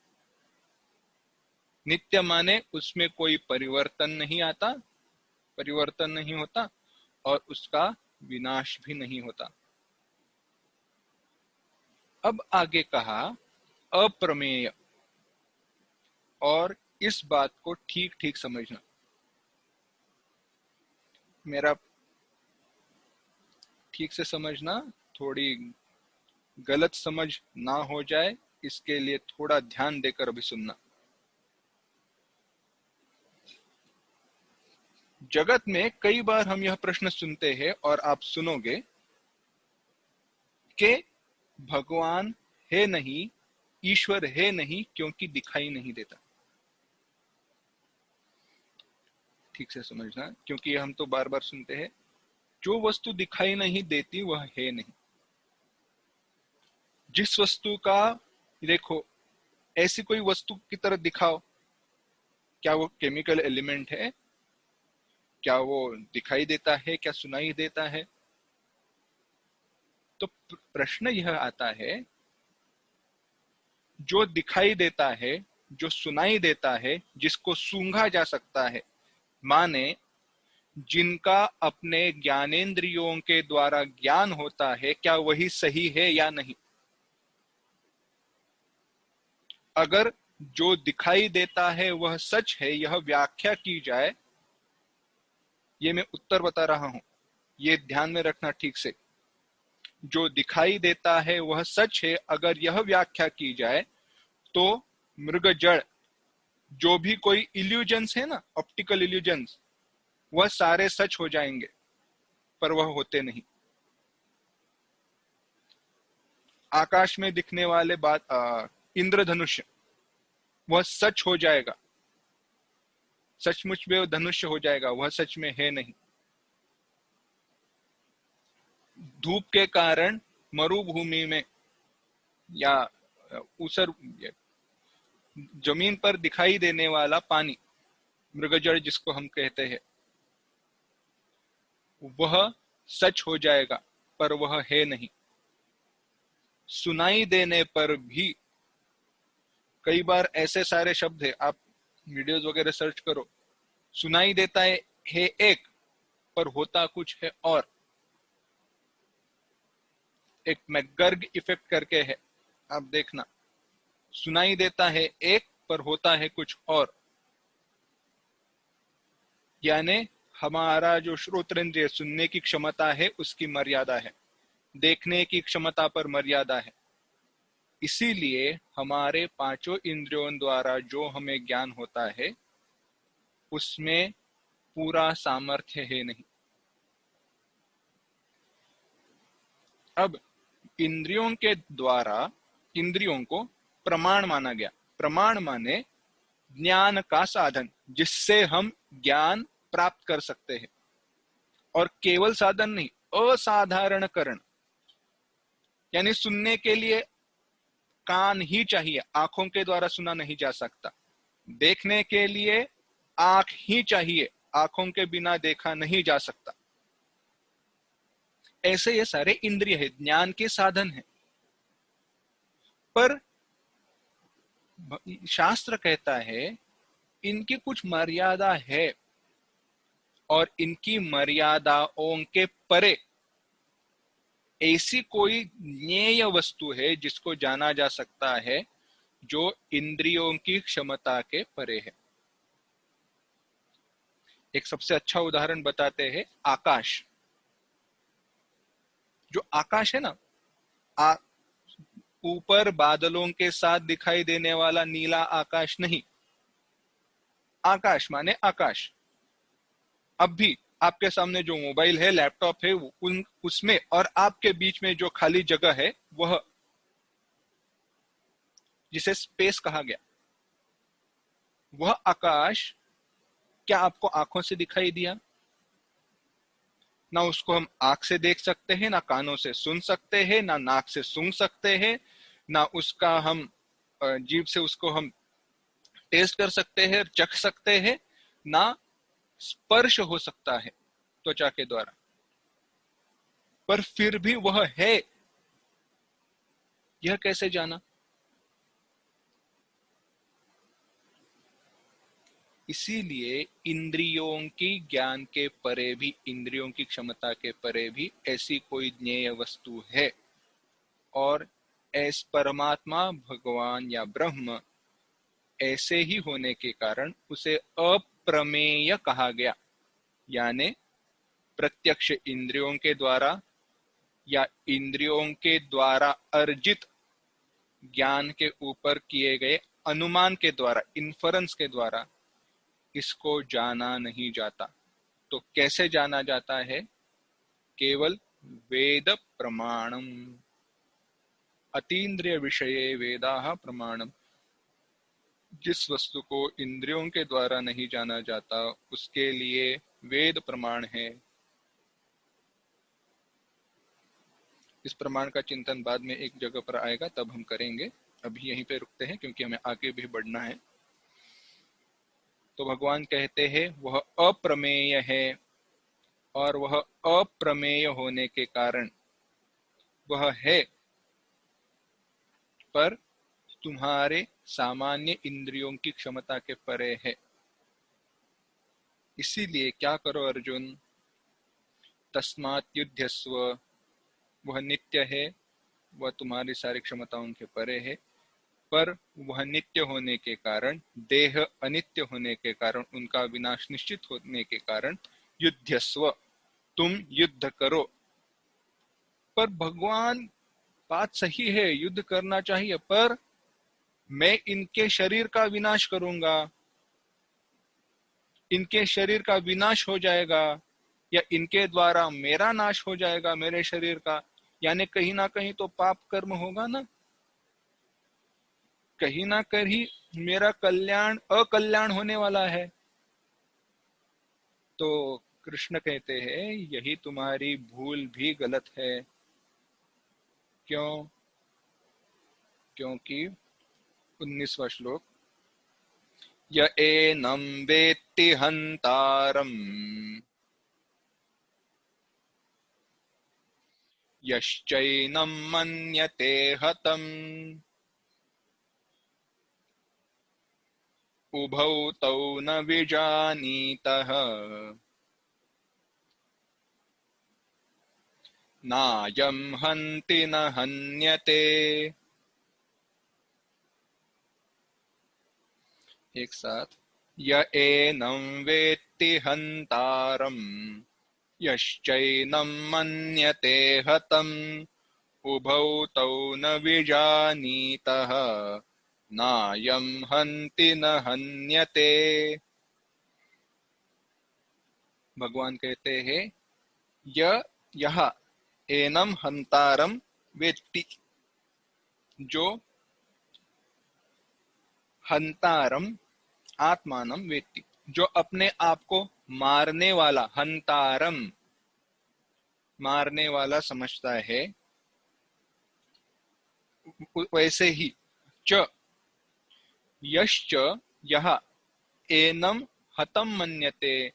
नित्य माने उसमें कोई परिवर्तन नहीं आता, परिवर्तन नहीं होता, और उसका विनाश भी नहीं होता। अब आगे कहा अप्रमेय, और इस बात को ठीक ठीक समझना। मेरा ठीक से समझना, थोड़ी गलत समझ ना हो जाए, इसके लिए थोड़ा ध्यान देकर अभी सुनना। जगत में कई बार हम यह प्रश्न सुनते हैं और आप सुनोगे कि भगवान है नहीं, ईश्वर है नहीं, क्योंकि दिखाई नहीं देता। ठीक से समझना, क्योंकि हम तो बार बार सुनते हैं जो वस्तु दिखाई नहीं देती वह है नहीं। जिस वस्तु का, देखो, ऐसी कोई वस्तु की तरह दिखाओ, क्या वो केमिकल एलिमेंट है? क्या वो दिखाई देता है? क्या सुनाई देता है? तो प्रश्न यह आता है, जो दिखाई देता है, जो सुनाई देता है, जिसको सूंघा जा सकता है, माने जिनका अपने ज्ञानेंद्रियों के द्वारा ज्ञान होता है, क्या वही सही है या नहीं? अगर जो दिखाई देता है वह सच है, यह व्याख्या की जाए, ये मैं उत्तर बता रहा हूं, ये ध्यान में रखना ठीक से। जो दिखाई देता है वह सच है, अगर यह व्याख्या की जाए तो मृग जड़, जो भी कोई इल्यूजन्स है ना, ऑप्टिकल इल्यूजन्स, वह सारे सच हो जाएंगे, पर वह होते नहीं। आकाश में दिखने वाले बात, इंद्रधनुष, वह सच हो जाएगा, सचमुच में वो धनुष्य हो जाएगा, वह सच में है नहीं। धूप के कारण मरुभूमि में या ऊसर जमीन पर दिखाई देने वाला पानी, मृगजल जिसको हम कहते हैं, वह सच हो जाएगा, पर वह है नहीं। सुनाई देने पर भी कई बार ऐसे सारे शब्द है, आप वीडियोस वगैरह सर्च करो, सुनाई देता है एक, पर होता कुछ है और। एक मैकगर्ग इफेक्ट करके है, आप देखना, सुनाई देता है एक पर होता है कुछ और। यानी हमारा जो श्रोतेंद्रिय, सुनने की क्षमता है, उसकी मर्यादा है, देखने की क्षमता पर मर्यादा है। इसीलिए हमारे पांचों इंद्रियों द्वारा जो हमें ज्ञान होता है, उसमें पूरा सामर्थ्य है नहीं। अब इंद्रियों के द्वारा, इंद्रियों को प्रमाण माना गया। प्रमाण माने ज्ञान का साधन, जिससे हम ज्ञान प्राप्त कर सकते हैं, और केवल साधन नहीं, असाधारणकरण, यानी सुनने के लिए कान ही चाहिए, आंखों के द्वारा सुना नहीं जा सकता। देखने के लिए आंख ही चाहिए, आंखों के बिना देखा नहीं जा सकता। ऐसे ये सारे इंद्रिय है, ज्ञान के साधन है। पर शास्त्र कहता है इनकी कुछ मर्यादा है, और इनकी मर्यादाओं के परे ऐसी कोई ज्ञेय वस्तु है जिसको जाना जा सकता है, जो इंद्रियों की क्षमता के परे है। एक सबसे अच्छा उदाहरण बताते हैं, आकाश। जो आकाश है ना, ऊपर बादलों के साथ दिखाई देने वाला नीला आकाश नहीं, आकाश माने आकाश। अब भी आपके सामने जो मोबाइल है, लैपटॉप है, उसमें और आपके बीच में जो खाली जगह है, वह जिसे स्पेस कहा गया, वह आकाश क्या आपको आंखों से दिखाई दिया? ना उसको हम आंख से देख सकते हैं, ना कानों से सुन सकते हैं, ना नाक से सूंघ सकते हैं, ना उसका हम जीभ से उसको हम टेस्ट कर सकते हैं, चख सकते हैं, ना स्पर्श हो सकता है त्वचा के द्वारा। पर फिर भी वह है, यह कैसे जाना? इसीलिए इंद्रियों की ज्ञान के परे भी, इंद्रियों की क्षमता के परे भी ऐसी कोई ज्ञेय वस्तु है, और ऐस परमात्मा, भगवान या ब्रह्म, ऐसे ही होने के कारण उसे अप्रमेय कहा गया। यानी प्रत्यक्ष इंद्रियों के द्वारा या इंद्रियों के द्वारा अर्जित ज्ञान के ऊपर किए गए अनुमान के द्वारा, इन्फरेंस के द्वारा इसको जाना नहीं जाता। तो कैसे जाना जाता है? केवल वेद प्रमाणम, अतीन्द्रिय विषये वेदाः प्रमाणम। जिस वस्तु को इंद्रियों के द्वारा नहीं जाना जाता उसके लिए वेद प्रमाण है। इस प्रमाण का चिंतन बाद में एक जगह पर आएगा, तब हम करेंगे। अभी यहीं पे रुकते हैं क्योंकि हमें आगे भी बढ़ना है। तो भगवान कहते हैं वह अप्रमेय है, और वह अप्रमेय होने के कारण वह है, पर तुम्हारे सामान्य इंद्रियों की क्षमता के परे है। इसीलिए क्या करो अर्जुन, तस्मात् युध्यस्व, वह नित्य है, वह तुम्हारी सारी क्षमताओं के परे है, पर वह नित्य होने के कारण, देह अनित्य होने के कारण, उनका विनाश निश्चित होने के कारण युध्यस्व, तुम युद्ध करो। पर भगवान, बात सही है, युद्ध करना चाहिए, पर मैं इनके शरीर का विनाश करूंगा, इनके शरीर का विनाश हो जाएगा, या इनके द्वारा मेरा नाश हो जाएगा, मेरे शरीर का, यानी कहीं ना कहीं तो पाप कर्म होगा ना, कहीं ना कहीं मेरा कल्याण अकल्याण होने वाला है। तो कृष्ण कहते हैं यही तुम्हारी भूल भी गलत है। क्यों? क्योंकि 19वां श्लोक, य एनं वेत्ति हन्तारम् यश्चैनं मन्यते हतम् उभौ तौ न विजानीतः नायं हन्ति न हन्यते। एक साथ, य एनं वेत्ति हन्तारम् यश्चैनं मन्यते हतम् उभौ तौ न विजानीतः नायं हन्ति न हन्यते। भगवान कहते हैं यह एनम हंतारम वेत्ति, जो हंतारम आत्मानम वेत्ति, जो अपने आप को मारने वाला, हंतारम मारने वाला समझता है, वैसे ही च यश्च यह एनम हतम मन्यते,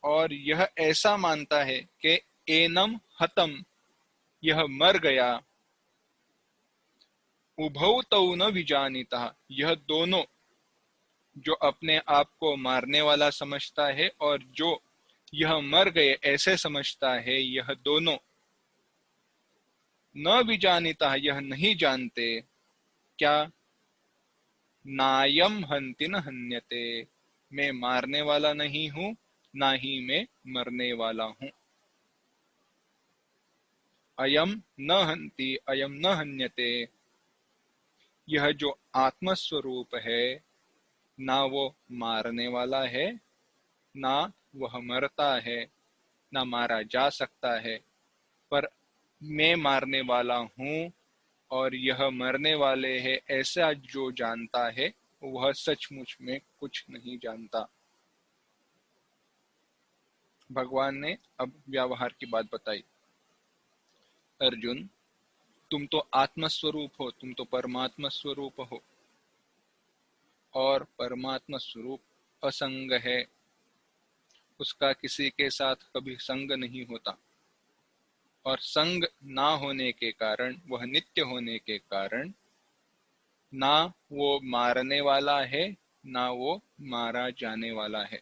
और यह ऐसा मानता है कि एनम हतम, यह मर गया, उभौ तौ न विजानीता, यह दोनों, जो अपने आप को मारने वाला समझता है और जो यह मर गए ऐसे समझता है, यह दोनों न विजानीता, यह नहीं जानते क्या, नायम हन्ति न हन्यते, मैं मारने वाला नहीं हूं, ना ही मैं मरने वाला हूं। अयम न हन्ति अयम न हन्यते, यह जो आत्मस्वरूप है, ना वो मारने वाला है, ना वह मरता है, ना मारा जा सकता है, पर मैं मारने वाला हूं और यह मरने वाले है, ऐसा जो जानता है वह सचमुच में कुछ नहीं जानता। भगवान ने अब व्यवहार की बात बताई। अर्जुन, तुम तो आत्म स्वरूप हो, तुम तो परमात्मा स्वरूप हो, और परमात्मा स्वरूप असंग है, उसका किसी के साथ कभी संग नहीं होता, और संग ना होने के कारण, वह नित्य होने के कारण, ना वो मारने वाला है, ना वो मारा जाने वाला है।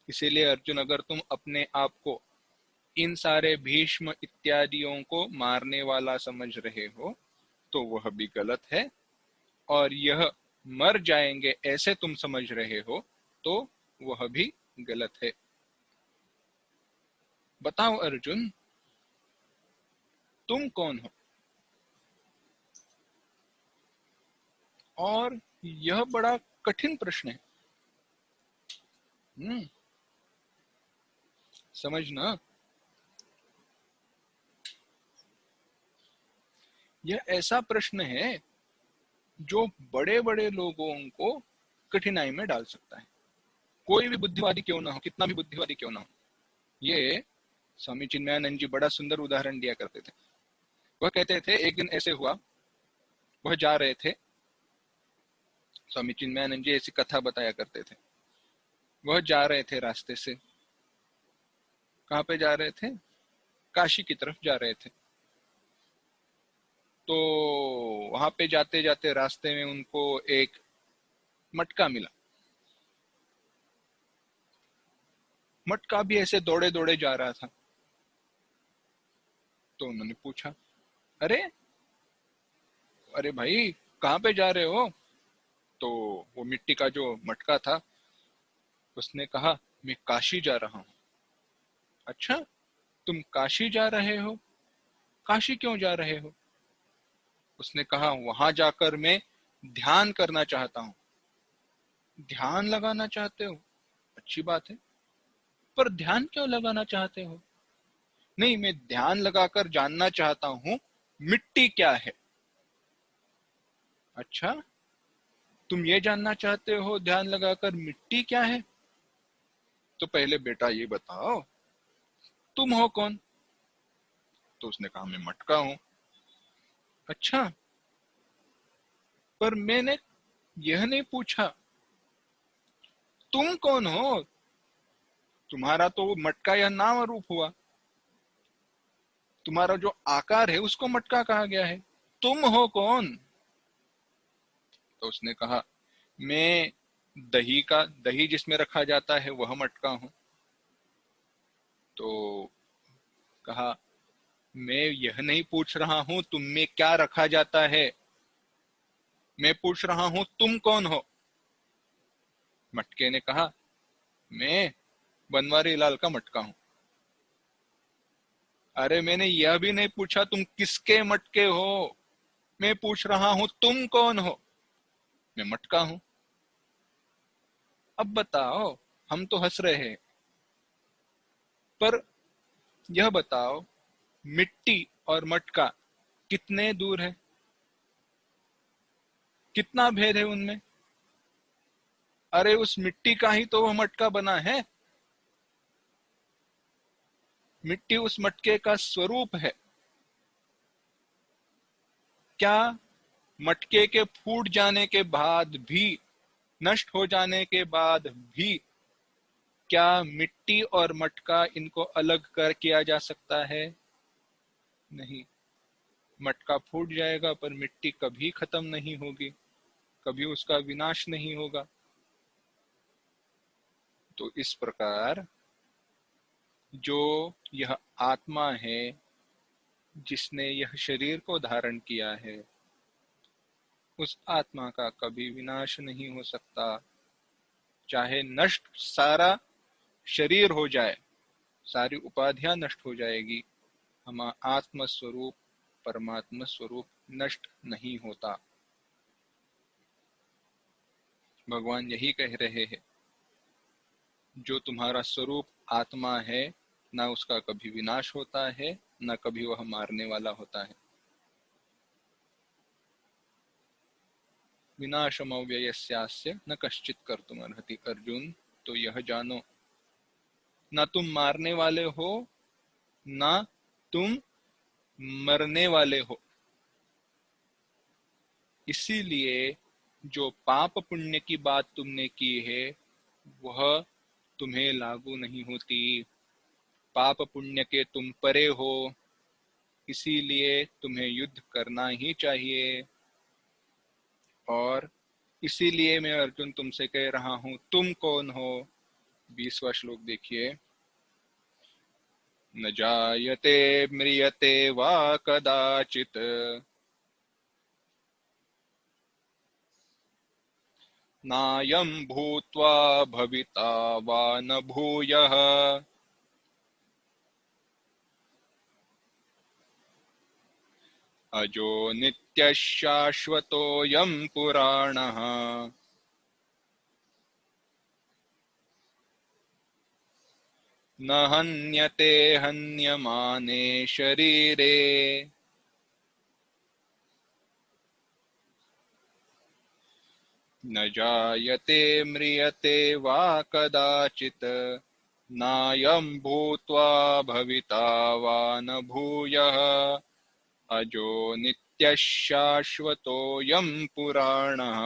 इसीलिए अर्जुन, अगर तुम अपने आप को इन सारे भीष्म इत्यादियों को मारने वाला समझ रहे हो तो वह भी गलत है, और यह मर जाएंगे ऐसे तुम समझ रहे हो तो वह भी गलत है। बताओ अर्जुन, तुम कौन हो? और यह बड़ा कठिन प्रश्न है। हम्म, समझना, यह ऐसा प्रश्न है जो बड़े बड़े लोगों को कठिनाई में डाल सकता है। कोई भी बुद्धिवादी क्यों ना हो, कितना भी बुद्धिवादी क्यों ना हो। ये स्वामी चिन्मयानंद जी बड़ा सुंदर उदाहरण दिया करते थे। वह कहते थे, एक दिन ऐसे हुआ, वह जा रहे थे, स्वामी चिन्मयानंद जी ऐसी कथा बताया करते थे। वह जा रहे थे रास्ते से, कहाँ पे जा रहे थे? काशी की तरफ जा रहे थे। तो वहां पे जाते जाते रास्ते में उनको एक मटका मिला। मटका भी ऐसे दौड़े दौड़े जा रहा था। तो उन्होंने पूछा, अरे अरे भाई, कहाँ पे जा रहे हो? तो वो मिट्टी का जो मटका था, उसने कहा, मैं काशी जा रहा हूँ। अच्छा, तुम काशी जा रहे हो? काशी क्यों जा रहे हो? उसने कहा, वहां जाकर मैं ध्यान करना चाहता हूँ। ध्यान लगाना चाहते हो? अच्छी बात है, पर ध्यान क्यों लगाना चाहते हो? नहीं, मैं ध्यान लगाकर जानना चाहता हूँ मिट्टी क्या है। अच्छा, तुम ये जानना चाहते हो ध्यान लगाकर मिट्टी क्या है? तो पहले बेटा ये बताओ, तुम हो कौन? तो उसने कहा, मैं मटका हूँ। अच्छा, पर मैंने यह नहीं पूछा तुम कौन हो। तुम्हारा तो मटका या नाम रूप हुआ, तुम्हारा जो आकार है उसको मटका कहा गया है। तुम हो कौन? तो उसने कहा, मैं दही जिसमें रखा जाता है वह मटका हूँ। तो कहा, मैं यह नहीं पूछ रहा हूँ तुम में क्या रखा जाता है, मैं पूछ रहा हूँ तुम कौन हो। मटके ने कहा, मैं बनवारी लाल का मटका हूँ। अरे मैंने यह भी नहीं पूछा तुम किसके मटके हो, मैं पूछ रहा हूँ तुम कौन हो। मैं मटका हूँ। अब बताओ, हम तो हंस रहे हैं, पर यह बताओ, मिट्टी और मटका कितने दूर है? कितना भेद है उनमें? अरे उस मिट्टी का ही तो वह मटका बना है। मिट्टी उस मटके का स्वरूप है। क्या मटके के फूट जाने के बाद भी, नष्ट हो जाने के बाद भी, क्या मिट्टी और मटका इनको अलग कर किया जा सकता है? नहीं। मटका फूट जाएगा पर मिट्टी कभी खत्म नहीं होगी, कभी उसका विनाश नहीं होगा। तो इस प्रकार जो यह आत्मा है जिसने यह शरीर को धारण किया है, उस आत्मा का कभी विनाश नहीं हो सकता। चाहे नष्ट सारा शरीर हो जाए, सारी उपाधियां नष्ट हो जाएगी, हमारा आत्म स्वरूप, परमात्मा स्वरूप नष्ट नहीं होता। भगवान यही कह रहे हैं, जो तुम्हारा स्वरूप आत्मा है, ना उसका कभी विनाश होता है, ना कभी वह मारने वाला होता है। विनाशमव्ययस्यास्य न कश्चित कर्तुमर्हति। अर्जुन, तो यह जानो, ना तुम मारने वाले हो, ना तुम मरने वाले हो। इसीलिए जो पाप पुण्य की बात तुमने की है वह तुम्हें लागू नहीं होती। पाप पुण्य के तुम परे हो, इसीलिए तुम्हें युद्ध करना ही चाहिए। और इसीलिए मैं अर्जुन तुमसे कह रहा हूं, तुम कौन हो? 20वां श्लोक देखिए। न जायते म्रियते वा कदाचित, नायं भूत्वा भविता वा न भूयः। अजो नित्यः शाश्वतोऽयं पुराणः न हन्यते हन्यमाने शरीरे न जायते म्रियते वा कदाचित् नायं भूत्वा भविता वा न भूयः अजो नित्यः शाश्वतोऽयं पुराणः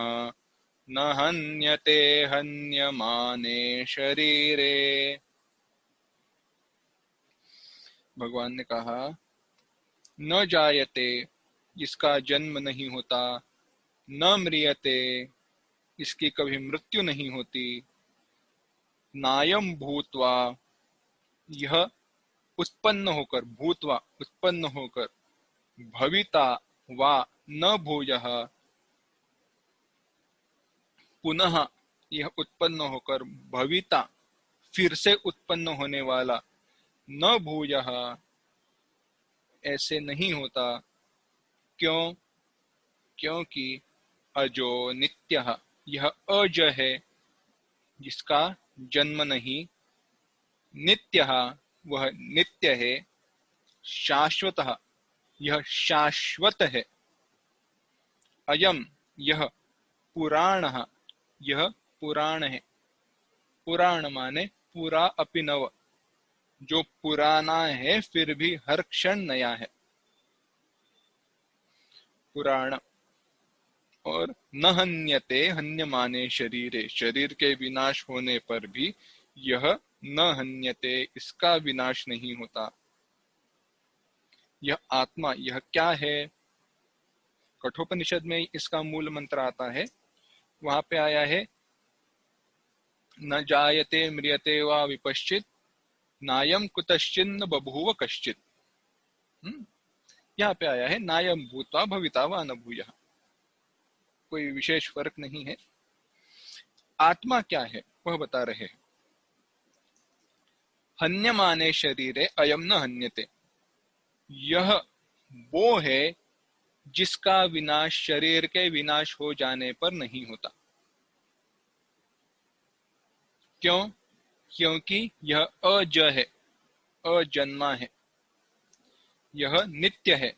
न हन्यते हन्यमाने शरीरे। भगवान ने कहा, न जायते, जिसका जन्म नहीं होता, न म्रियते, इसकी कभी मृत्यु नहीं होती, नायम भूत्वा, यह उत्पन्न होकर, भूत्वा उत्पन्न होकर, भविता वा न भूयः, पुनः यह उत्पन्न होकर भविता, फिर से उत्पन्न होने वाला, न भूयः, ऐसे नहीं होता। क्यों? क्योंकि अजो नित्यः, यह अज है, जिसका जन्म नहीं, नित्यः, वह नित्य है, शाश्वतः, यह शाश्वत है, अयम, यह, पुराणः, यह पुराण है। पुराण माने पूरा अपि नव, जो पुराना है फिर भी हर क्षण नया है, पुराण। और न हन्यते हन्यमाने शरीरे, शरीर के विनाश होने पर भी यह न हन्यते, इसका विनाश नहीं होता। यह आत्मा, यह क्या है? कठोपनिषद में इसका मूल मंत्र आता है, वहां पे आया है, न जायते म्रियते वा विपश्चित नायम कुतश्चिन्न बभूव कश्चित। यहाँ पे आया है, नायम भूत्वा भविता वा न भूयः, कोई विशेष फर्क नहीं है। आत्मा क्या है वह बता रहे हैं। हन्यमाने शरीरे अयम न हन्यते, यह वो है जिसका विनाश शरीर के विनाश हो जाने पर नहीं होता। क्यों? क्योंकि यह अज है, अजन्मा है, यह नित्य है,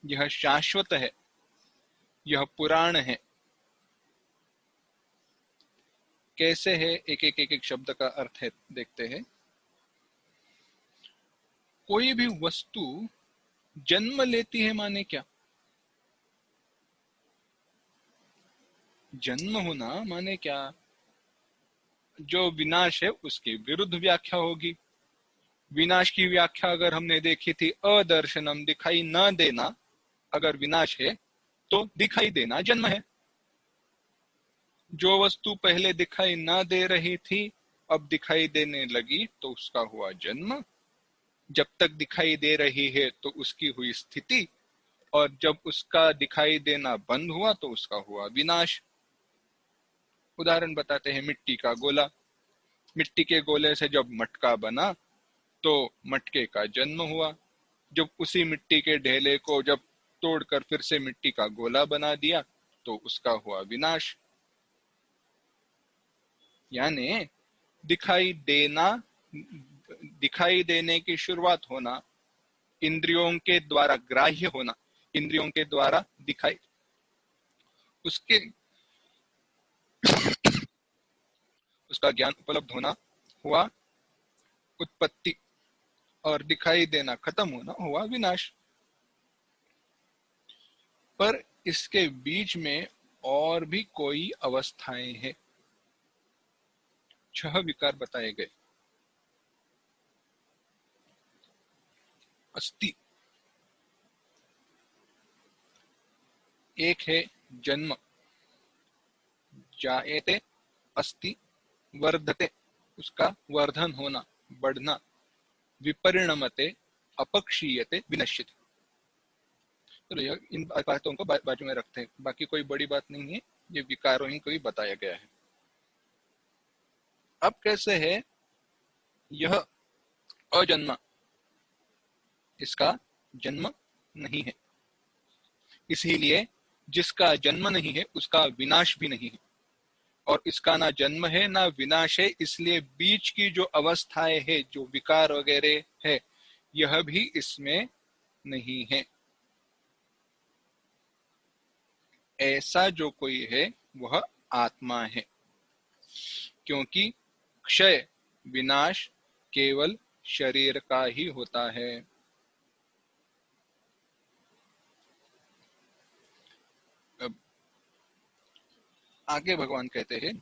यह शाश्वत है, यह पुराण है। कैसे है? एक शब्द का अर्थ है, देखते हैं। कोई भी वस्तु जन्म लेती है माने क्या? जन्म होना माने क्या? जो विनाश है उसकी विरुद्ध व्याख्या होगी। विनाश की व्याख्या अगर हमने देखी थी, अदर्शनम, दिखाई न देना, अगर विनाश है तो दिखाई देना जन्म है। जो वस्तु पहले दिखाई न दे रही थी, अब दिखाई देने लगी तो उसका हुआ जन्म। जब तक दिखाई दे रही है तो उसकी हुई स्थिति, और जब उसका दिखाई देना बंद हुआ तो उसका हुआ विनाश। उदाहरण बताते हैं, मिट्टी का गोला। मिट्टी के गोले से जब मटका बना तो मटके का जन्म हुआ। जब उसी मिट्टी के ढेले को जब तोड़कर फिर से मिट्टी का गोला बना दिया तो उसका हुआ विनाश। यानी दिखाई देना, दिखाई देने की शुरुआत होना, इंद्रियों के द्वारा ग्राह्य होना, इंद्रियों के द्वारा दिखाई, उसके उसका ज्ञान उपलब्ध होना हुआ उत्पत्ति, और दिखाई देना खत्म होना हुआ विनाश। पर इसके बीच में और भी कोई अवस्थाएं हैं। 6 विकार बताए गए। अस्ति, एक है जन्म, जायते, अस्ति, वर्धते, उसका वर्धन होना, बढ़ना, विपरिणमते, अपक्षीयते, विनश्यते। तो इन बातों को बाजू में रखते हैं, बाकी कोई बड़ी बात नहीं है, ये विकारों ही को ही बताया गया है। अब कैसे है? यह अजन्मा, इसका जन्म नहीं है, इसीलिए जिसका जन्म नहीं है उसका विनाश भी नहीं है, और इसका ना जन्म है ना विनाश है, इसलिए बीच की जो अवस्थाएं है, जो विकार वगैरह है, यह भी इसमें नहीं है। ऐसा जो कोई है वह आत्मा है, क्योंकि क्षय विनाश केवल शरीर का ही होता है। अब आगे भगवान कहते हैं,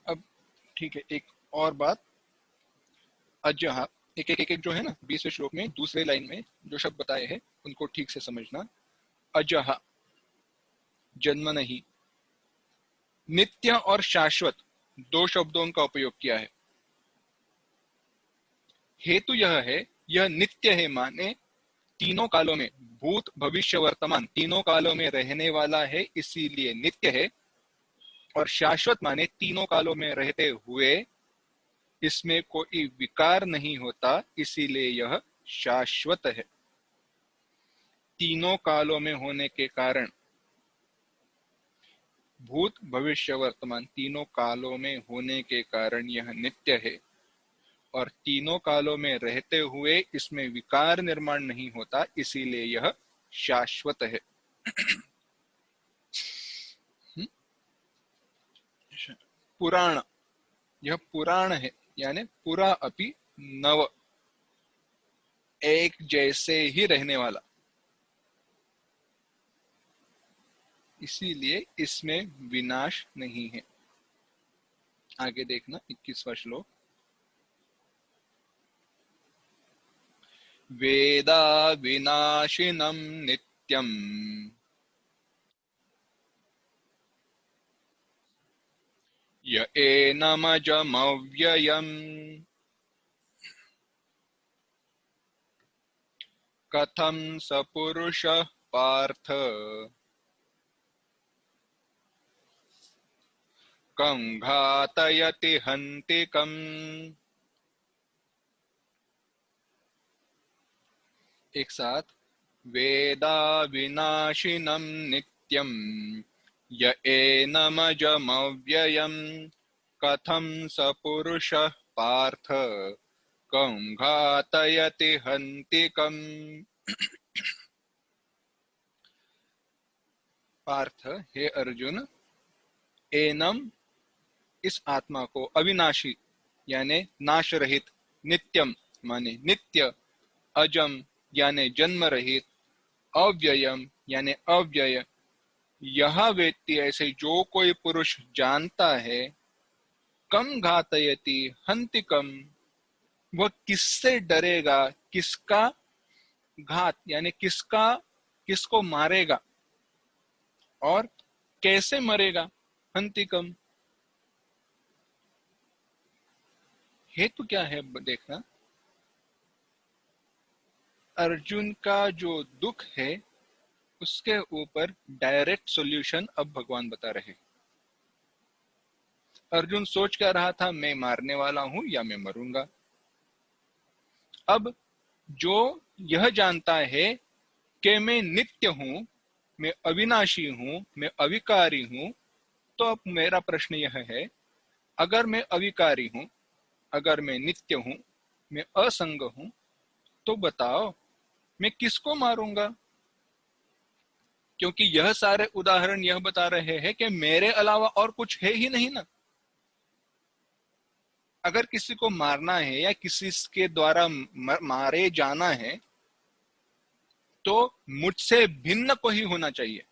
अब ठीक है, एक और बात, अजहा, एक जो है ना 20वें श्लोक में दूसरे लाइन में जो शब्द बताए हैं उनको ठीक से समझना। अजहा जन्म नहीं, नित्य और शाश्वत दो शब्दों का उपयोग किया है। हेतु यह है, यह नित्य है माने तीनों कालों में, भूत भविष्य वर्तमान तीनों कालों में रहने वाला है, इसीलिए नित्य है। और शाश्वत माने तीनों कालों में रहते हुए इसमें कोई विकार नहीं होता, इसीलिए यह शाश्वत है। तीनों कालों में होने के कारण, भूत भविष्य वर्तमान तीनों कालों में होने के कारण यह नित्य है, और तीनों कालों में रहते हुए इसमें विकार निर्माण नहीं होता, इसीलिए यह शाश्वत है। पुराण, यह पुराण है, यानी पुरा अपि नव, एक जैसे ही रहने वाला, इसीलिए इसमें विनाश नहीं है। आगे देखना 21वां श्लोक। वेदा विनाशिनम नित्यम य एनमजमव्ययम् कथं स पुरुषः पार्थ कं घातयति हन्तिकम्। एक साथ, वेदा विनाशिनम नित्यम य एनमजमव्ययम् कथं स पुरुषः पार्थ कं घातयति हन्तिकम्। पार्थ, हे अर्जुन, एनम इस आत्मा को, अविनाशी यानी नाश रहित, नित्यम माने नित्य, अजम यानी जन्म रहित, अव्ययम यानी अव्यय, यह व्यक्ति ऐसे जो कोई पुरुष जानता है, कम घातयति हंतिकम, वह किससे डरेगा, किसका घात यानी किसका, किसको मारेगा और कैसे मरेगा। हंतिकम हेतु क्या है देखना। अर्जुन का जो दुख है उसके ऊपर डायरेक्ट सॉल्यूशन अब भगवान बता रहे। अर्जुन सोच क्या रहा था, मैं मारने वाला हूं या मैं मरूंगा। अब जो यह जानता है कि मैं नित्य हूं, मैं अविनाशी हूं, मैं अविकारी हूं, तो अब मेरा प्रश्न यह है, अगर मैं अविकारी हूं, अगर मैं नित्य हूं, मैं असंग हूं, तो बताओ मैं किसको मारूंगा। क्योंकि यह सारे उदाहरण यह बता रहे हैं कि मेरे अलावा और कुछ है ही नहीं ना। अगर किसी को मारना है या किसी के द्वारा मारे जाना है तो मुझसे भिन्न कोई होना चाहिए।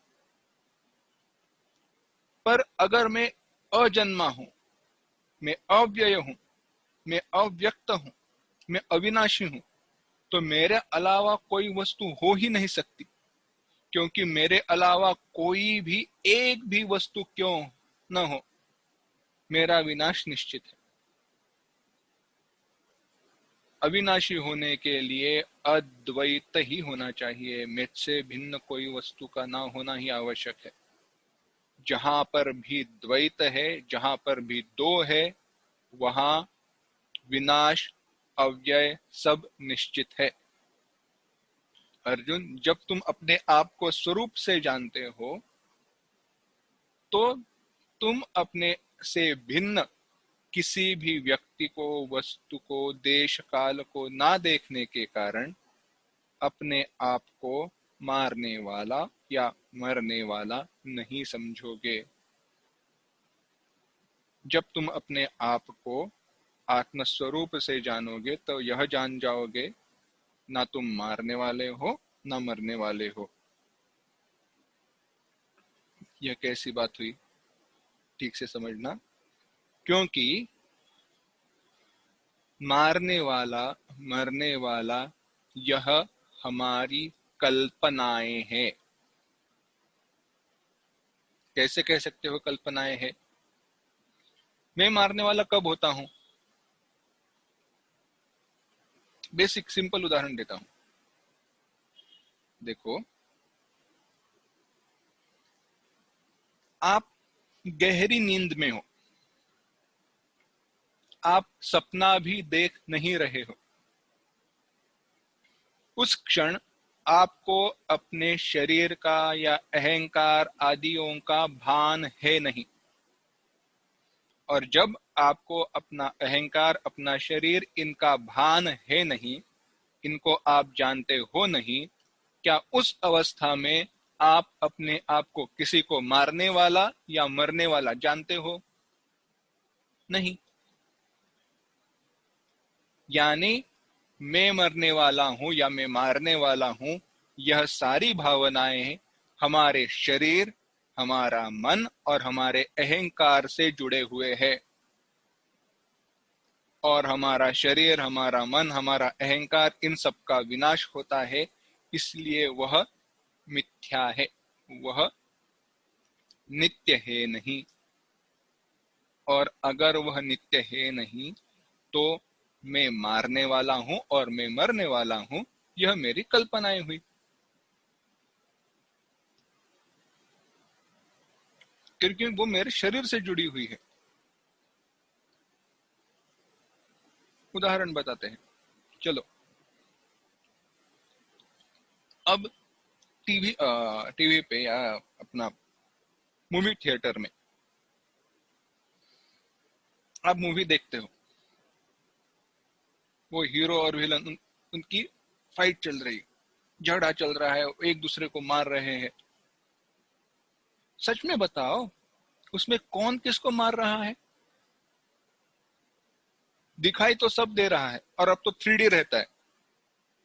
पर अगर मैं अजन्मा हूं, मैं अव्यय हूं, मैं अव्यक्त हूं, मैं अविनाशी हूं, तो मेरे अलावा कोई वस्तु हो ही नहीं सकती, क्योंकि मेरे अलावा कोई भी एक भी वस्तु क्यों न हो, मेरा विनाश निश्चित है। अविनाशी होने के लिए अद्वैत ही होना चाहिए, मुझसे भिन्न कोई वस्तु का ना होना ही आवश्यक है। जहां पर भी द्वैत है, जहां पर भी दो है, वहां विनाश, अव्यय सब निश्चित है। अर्जुन, जब तुम अपने आप को स्वरूप से जानते हो तो तुम अपने से भिन्न किसी भी व्यक्ति को, वस्तु को, देश काल को ना देखने के कारण अपने आप को मारने वाला या मरने वाला नहीं समझोगे। जब तुम अपने आप को आत्मस्वरूप से जानोगे तो यह जान जाओगे, ना तुम मारने वाले हो ना मरने वाले हो। यह कैसी बात हुई, ठीक से समझना। क्योंकि मारने वाला, मरने वाला, यह हमारी कल्पनाएं हैं। कैसे कह सकते हो कल्पनाएं हैं? मैं मारने वाला कब होता हूं? बेसिक सिंपल उदाहरण देता हूं। देखो, आप गहरी नींद में हो, आप सपना भी देख नहीं रहे हो। उस क्षण आपको अपने शरीर का या अहंकार आदियों का भान है नहीं। और जब आपको अपना अहंकार, अपना शरीर, इनका भान है नहीं, इनको आप जानते हो नहीं, क्या उस अवस्था में आप अपने आप को किसी को मारने वाला या मरने वाला जानते हो? नहीं। यानी मैं मरने वाला हूं या मैं मारने वाला हूं, यह सारी भावनाएं हमारे शरीर, हमारा मन और हमारे अहंकार से जुड़े हुए हैं। और हमारा शरीर, हमारा मन, हमारा अहंकार, इन सब का विनाश होता है, इसलिए वह मिथ्या है, वह नित्य है नहीं। और अगर वह नित्य है नहीं तो मैं मारने वाला हूं और मैं मरने वाला हूं, यह मेरी कल्पनाएं हुई। क्योंकि वो मेरे शरीर से जुड़ी हुई है। उदाहरण बताते हैं, चलो। अब टीवी पे या अपना मूवी थिएटर में आप मूवी देखते हो, वो हीरो और विलन, उनकी फाइट चल रही, झगड़ा चल रहा है, एक दूसरे को मार रहे हैं। सच में बताओ, उसमें कौन किसको मार रहा है? दिखाई तो सब दे रहा है, और अब तो 3D रहता है।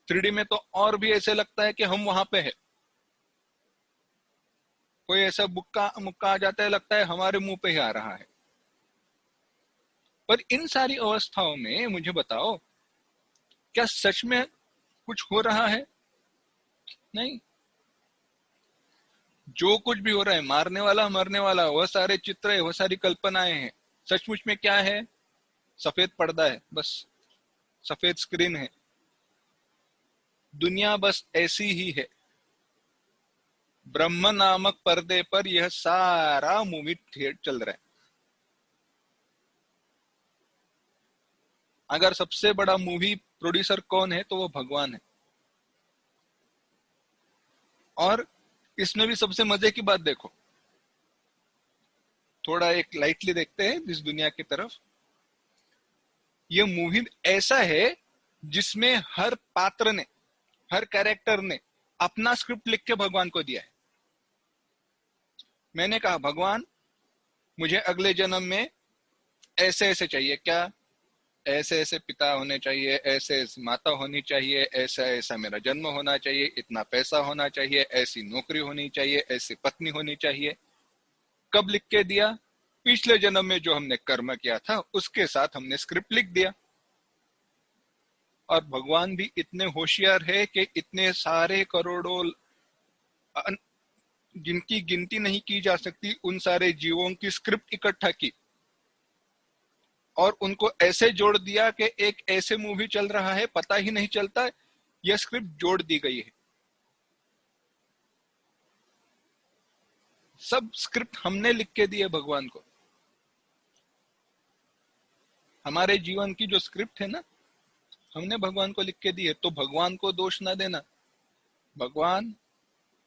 3D में तो और भी ऐसे लगता है कि हम वहां पे है। कोई ऐसा मुक्का मुक्का आ जाता है, लगता है हमारे मुंह पे ही आ रहा है। पर इन सारी अवस्थाओं में मुझे बताओ, क्या सच में कुछ हो रहा है? नहीं। जो कुछ भी हो रहा है, मारने वाला मरने वाला, वह सारे चित्र है, वह सारी कल्पनाएं हैं। सचमुच में क्या है? सफेद पर्दा है, बस सफेद स्क्रीन है। दुनिया बस ऐसी ही है। ब्रह्म नामक पर्दे पर यह सारा मूवी थिएटर चल रहा है। अगर सबसे बड़ा मूवी प्रोड्यूसर कौन है तो वो भगवान है। और इसमें भी सबसे मजे की बात देखो, थोड़ा एक लाइटली देखते हैं इस दुनिया की तरफ। ये मूवी ऐसा है जिसमें हर पात्र ने, हर कैरेक्टर ने अपना स्क्रिप्ट लिख के भगवान को दिया है। मैंने कहा, भगवान मुझे अगले जन्म में ऐसे ऐसे चाहिए, क्या? ऐसे ऐसे पिता होने चाहिए, ऐसे ऐसी माता होनी चाहिए, ऐसा ऐसा मेरा जन्म होना चाहिए, इतना पैसा होना चाहिए, ऐसी नौकरी होनी चाहिए, ऐसी पत्नी होनी चाहिए। कब लिख के दिया? पिछले जन्म में जो हमने कर्म किया था उसके साथ हमने स्क्रिप्ट लिख दिया। और भगवान भी इतने होशियार है कि इतने सारे करोड़ों, जिनकी गिनती नहीं की जा सकती, उन सारे जीवों की स्क्रिप्ट इकट्ठा की और उनको ऐसे जोड़ दिया कि एक ऐसे मूवी चल रहा है, पता ही नहीं चलता यह स्क्रिप्ट जोड़ दी गई है। सब स्क्रिप्ट हमने लिख के दिए भगवान को। हमारे जीवन की जो स्क्रिप्ट है ना, हमने भगवान को लिख के दी है। तो भगवान को दोष ना देना। भगवान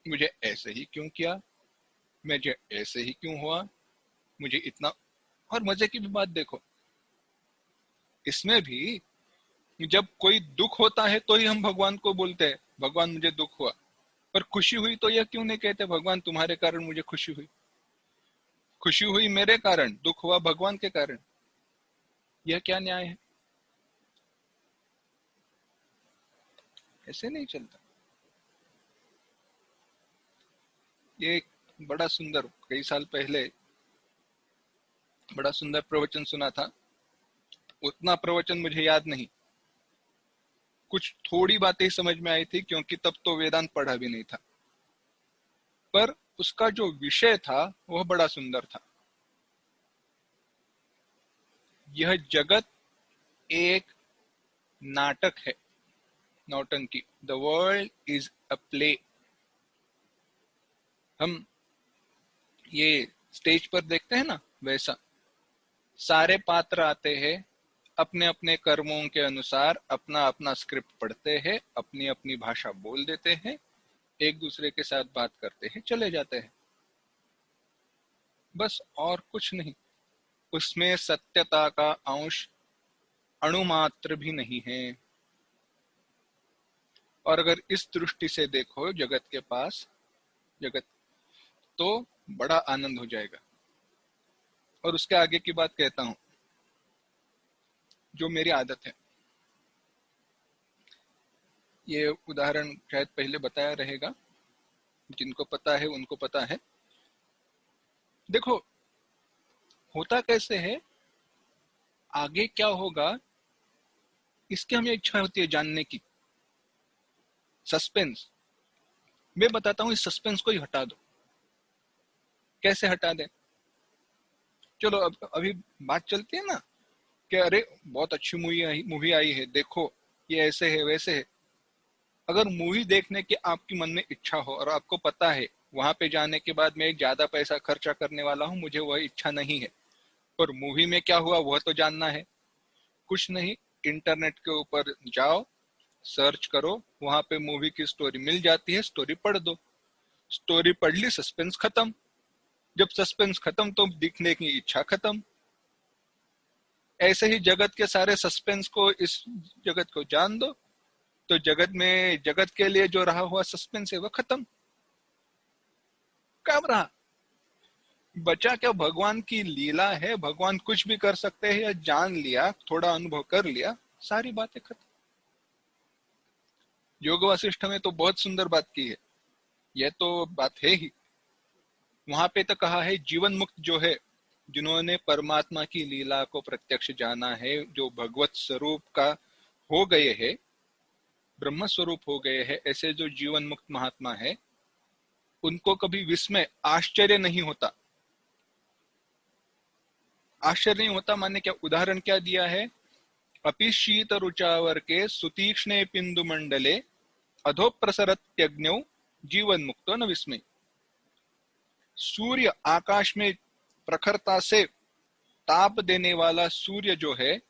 मुझे ऐसे ही क्यों किया, मुझे ऐसे ही क्यों हुआ, मुझे इतना। और मजे की भी बात देखो, इसमें भी जब कोई दुख होता है तो ही हम भगवान को बोलते हैं भगवान मुझे दुख हुआ, पर खुशी हुई तो यह क्यों नहीं कहते भगवान तुम्हारे कारण मुझे खुशी हुई। खुशी हुई मेरे कारण, दुख हुआ भगवान के कारण। यह क्या न्याय है? ऐसे नहीं चलता। ये एक बड़ा सुंदर, कई साल पहले बड़ा सुंदर प्रवचन सुना था। उतना प्रवचन मुझे याद नहीं, कुछ थोड़ी बातें समझ में आई थी क्योंकि तब तो वेदांत पढ़ा भी नहीं था, पर उसका जो विषय था वह बड़ा सुंदर था। यह जगत एक नाटक है, नौटंकी। The world is a play. हम ये स्टेज पर देखते हैं ना, वैसा सारे पात्र आते हैं, अपने अपने कर्मों के अनुसार अपना अपना स्क्रिप्ट पढ़ते हैं, अपनी अपनी भाषा बोल देते हैं, एक दूसरे के साथ बात करते हैं, चले जाते हैं, बस और कुछ नहीं। उसमें सत्यता का अंश अणुमात्र भी नहीं है। और अगर इस दृष्टि से देखो जगत के पास, जगत, तो बड़ा आनंद हो जाएगा। और उसके आगे की बात कहता हूं, जो मेरी आदत है। ये उदाहरण शायद पहले बताया रहेगा, जिनको पता है उनको पता है। देखो होता कैसे है, आगे क्या होगा इसकी हमें इच्छा होती है जानने की, सस्पेंस। मैं बताता हूँ, इस सस्पेंस को ही हटा दो। कैसे हटा दें? चलो अब अभी बात चलती है ना कि अरे बहुत अच्छी मूवी आई है, देखो ये ऐसे है वैसे है। अगर मूवी देखने की आपकी मन में इच्छा हो और आपको पता है वहां पे जाने के बाद मैं एक ज्यादा पैसा खर्चा करने वाला हूँ, मुझे वह इच्छा नहीं है, पर मूवी में क्या हुआ वह तो जानना है। कुछ नहीं, इंटरनेट के ऊपर जाओ, सर्च करो, वहां पे मूवी की स्टोरी मिल जाती है, स्टोरी पढ़ दो। स्टोरी पढ़ ली, सस्पेंस खत्म। जब सस्पेंस खत्म तो दिखने की इच्छा खत्म। ऐसे ही जगत के सारे सस्पेंस को, इस जगत को जान दो तो जगत में, जगत के लिए जो रहा हुआ सस्पेंस है वह खत्म। कब रहा? बचा क्या? भगवान की लीला है, भगवान कुछ भी कर सकते हैं, या जान लिया, थोड़ा अनुभव कर लिया, सारी बातें खत्म। योग वासिष्ठ में तो बहुत सुंदर बात की है, यह तो बात है ही। वहां पे तो कहा है जीवन मुक्त जो है, जिन्होंने परमात्मा की लीला को प्रत्यक्ष जाना है, जो भगवत स्वरूप का हो गए हैं, ब्रह्म स्वरूप हो गए हैं, ऐसे जो जीवन मुक्त महात्मा है, उनको कभी विस्मय, आश्चर्य नहीं होता। आश्चर्य नहीं होता माने क्या? उदाहरण क्या दिया है? अपि शीत रुचावर के सुतीक्ष्णे पिंदु मंडले अधो प्रसरत्यग्न्यौ जीवन मुक्तो न विस्मय। सूर्य आकाश में प्रखरता से ताप देने वाला सूर्य जो है,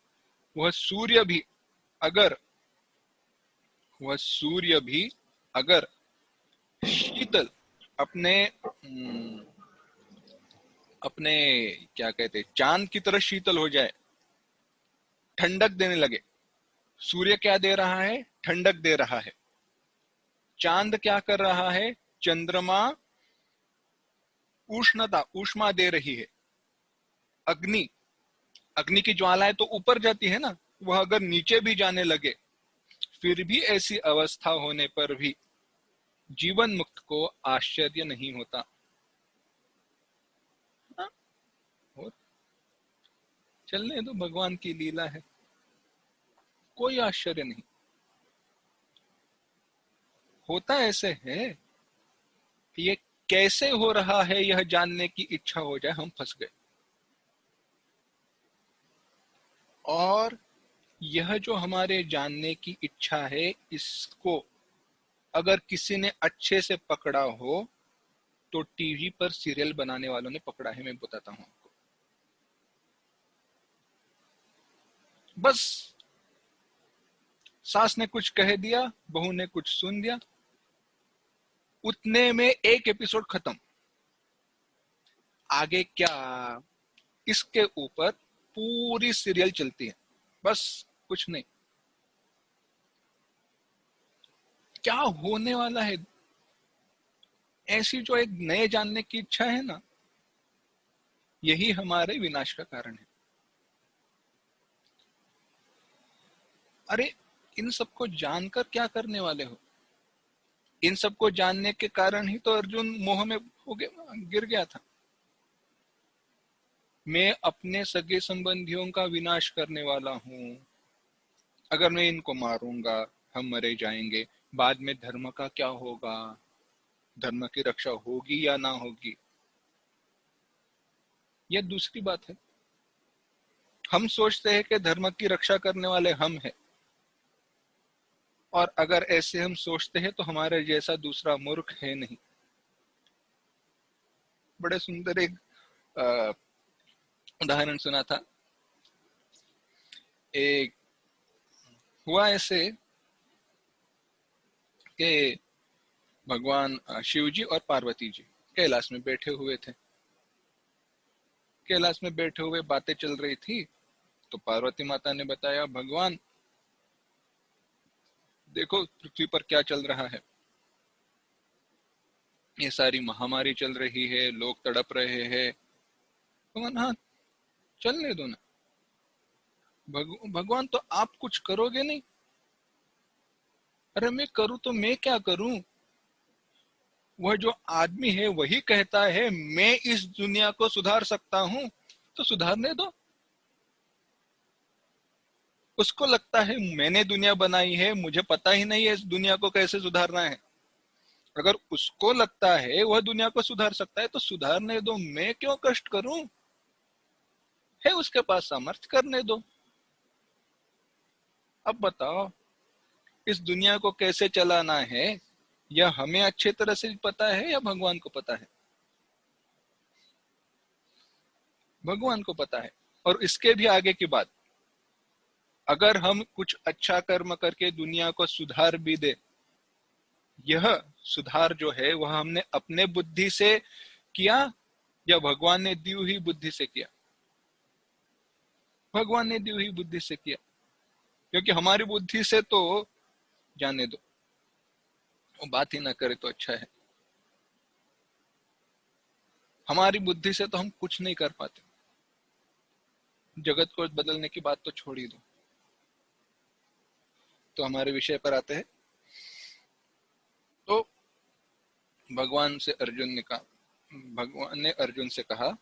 वह सूर्य भी अगर वह सूर्य भी अगर शीतल, अपने अपने क्या कहते हैं, चांद की तरह शीतल हो जाए, ठंडक देने लगे। सूर्य क्या दे रहा है? ठंडक दे रहा है। चांद क्या कर रहा है? चंद्रमा उष्णता, ऊष्मा दे रही है। अग्नि, अग्नि की ज्वालाएं तो ऊपर जाती है ना, वह अगर नीचे भी जाने लगे, फिर भी ऐसी अवस्था होने पर भी जीवन मुक्त को आश्चर्य नहीं होता। हाँ? और चलने दो, भगवान की लीला है, कोई आश्चर्य नहीं। होता ऐसे है कि ये कैसे हो रहा है यह जानने की इच्छा हो जाए, हम फंस गए। और यह जो हमारे जानने की इच्छा है, इसको अगर किसी ने अच्छे से पकड़ा हो तो टीवी पर सीरियल बनाने वालों ने पकड़ा है, मैं बताता हूं आपको। बस सास ने कुछ कह दिया, बहू ने कुछ सुन दिया, उतने में एक एपिसोड खत्म। आगे क्या, इसके ऊपर पूरी सीरियल चलती है, बस कुछ नहीं। क्या होने वाला है, ऐसी जो एक नए जानने की इच्छा है ना, यही हमारे विनाश का कारण है। अरे इन सबको जानकर क्या करने वाले हो? इन सबको जानने के कारण ही तो अर्जुन मोह में हो गया, गिर गया था। मैं अपने सगे संबंधियों का विनाश करने वाला हूँ, अगर मैं इनको मारूंगा हम मरे जाएंगे, बाद में धर्म का क्या होगा, धर्म की रक्षा होगी या ना होगी, यह दूसरी बात है। हम सोचते हैं कि धर्म की रक्षा करने वाले हम हैं, और अगर ऐसे हम सोचते हैं तो हमारे जैसा दूसरा मूर्ख है नहीं। बड़े सुंदर एक उदाहरण सुना था। एक हुआ ऐसे कि भगवान शिव जी और पार्वती जी कैलाश में बैठे हुए थे। कैलाश में बैठे हुए बातें चल रही थी, तो पार्वती माता ने बताया, भगवान देखो पृथ्वी पर क्या चल रहा है, ये सारी महामारी चल रही है, लोग तड़प रहे हैं। भगवान, हाँ चलने दो ना। भगवान तो आप कुछ करोगे नहीं? अरे मैं करूँ तो मैं क्या करूं? वह जो आदमी है वही कहता है मैं इस दुनिया को सुधार सकता हूं, तो सुधारने दो। उसको लगता है मैंने दुनिया बनाई है, मुझे पता ही नहीं है इस दुनिया को कैसे सुधारना है। अगर उसको लगता है वह दुनिया को सुधार सकता है तो सुधारने दो, मैं क्यों कष्ट करूं? है उसके पास सामर्थ्य, करने दो। अब बताओ, इस दुनिया को कैसे चलाना है, यह हमें अच्छे तरह से पता है या भगवान को पता है? भगवान को पता है। और इसके भी आगे की बात, अगर हम कुछ अच्छा कर्म करके दुनिया को सुधार भी दे, यह सुधार जो है वह हमने अपने बुद्धि से किया या भगवान ने दी हुई बुद्धि से किया? भगवान ने दी हुई बुद्धि से किया, क्योंकि हमारी बुद्धि से तो जाने दो, वो बात ही ना करे तो अच्छा है। हमारी बुद्धि से तो हम कुछ नहीं कर पाते, जगत को बदलने की बात तो छोड़ ही दो। तो हमारे विषय पर आते हैं। तो भगवान से अर्जुन ने कहा, भगवान ने अर्जुन से कहा,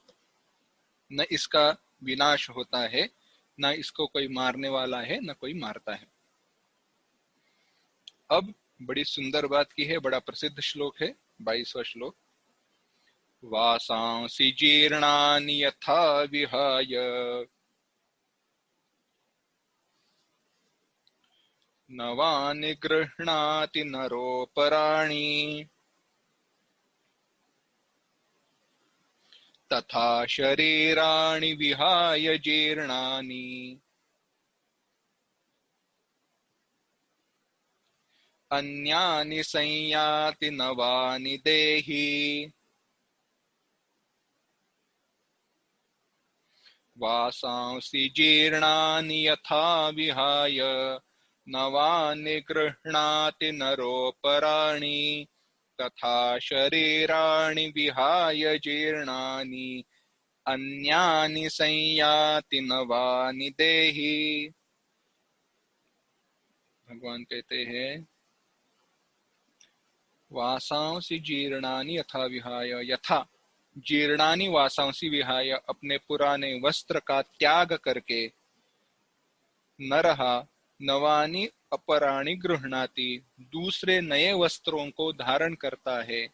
न इसका विनाश होता है, न इसको कोई मारने वाला है, न कोई मारता है। अब बड़ी सुंदर बात की है, बड़ा प्रसिद्ध श्लोक है, 22वां श्लोक। वासांसि जीर्णानि यथा विहाय नवानि गृह्णाति नरोपराणि तथा शरीराणि विहाय जीर्णानि अन्यानि संयाति नवानि देहि वासांसि जीर्णानि यथा विहाय नवानि गृह्णाति नरोपराणि तथा शरीराणि विहाय जीर्णानि अन्यानि संयाति नवानि देहि। भगवान कहते हैं, वासांसि जीर्णानि यथा विहाय, यथा जीर्णानि वासांसि विहाय, अपने पुराने वस्त्र का त्याग करके, नरहा नवानि अपराणि गृह्णाति, दूसरे नए वस्त्रों को धारण करता है,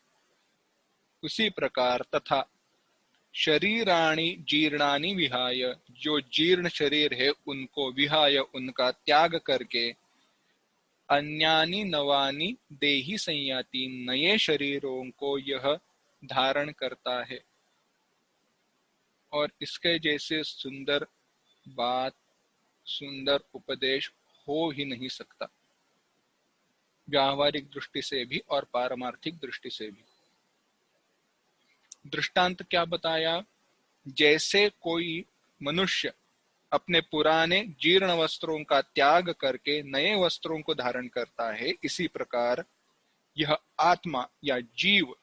उसी प्रकार तथा शरीराणि जीर्णानि विहाय, जो जीर्ण शरीर है उनको विहाय, उनका त्याग करके, अन्यानि नवानि देहि संयाति, नए शरीरों को यह धारण करता है। और इसके जैसे सुंदर बात, सुंदर उपदेश हो ही नहीं सकता। व्यावहारिक दृष्टि से भी और पारमार्थिक दृष्टि से भी। दृष्टांत क्या बताया? जैसे कोई मनुष्य अपने पुराने जीर्ण वस्त्रों का त्याग करके नए वस्त्रों को धारण करता है, इसी प्रकार यह आत्मा या जीव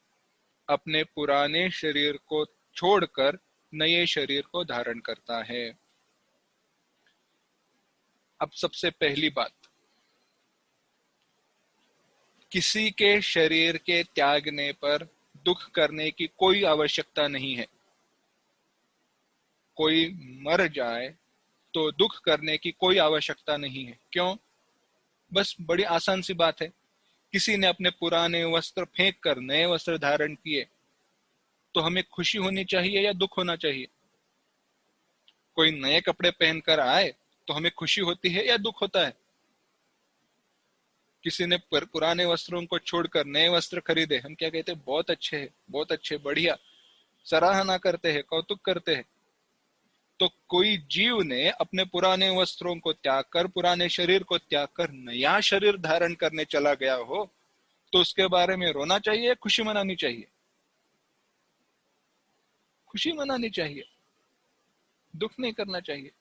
अपने पुराने शरीर को छोड़कर नए शरीर को धारण करता है। अब सबसे पहली बात, किसी के शरीर के त्यागने पर दुख करने की कोई आवश्यकता नहीं है। कोई मर जाए तो दुख करने की कोई आवश्यकता नहीं है। क्यों? बस बड़ी आसान सी बात है, किसी ने अपने पुराने वस्त्र फेंक कर नए वस्त्र धारण किए, तो हमें खुशी होनी चाहिए या दुख होना चाहिए? कोई नए कपड़े पहनकर आए तो हमें खुशी होती है या दुख होता है? किसी ने पुराने वस्त्रों को छोड़कर नए वस्त्र खरीदे, हम क्या कहते हैं? बहुत अच्छे है, बहुत अच्छे, बढ़िया, सराहना करते हैं, कौतुक करते हैं। तो कोई जीव ने अपने पुराने वस्त्रों को त्याग कर, पुराने शरीर को त्याग कर नया शरीर धारण करने चला गया हो, तो उसके बारे में रोना चाहिए, खुशी मनानी चाहिए? खुशी मनानी चाहिए, दुख नहीं करना चाहिए।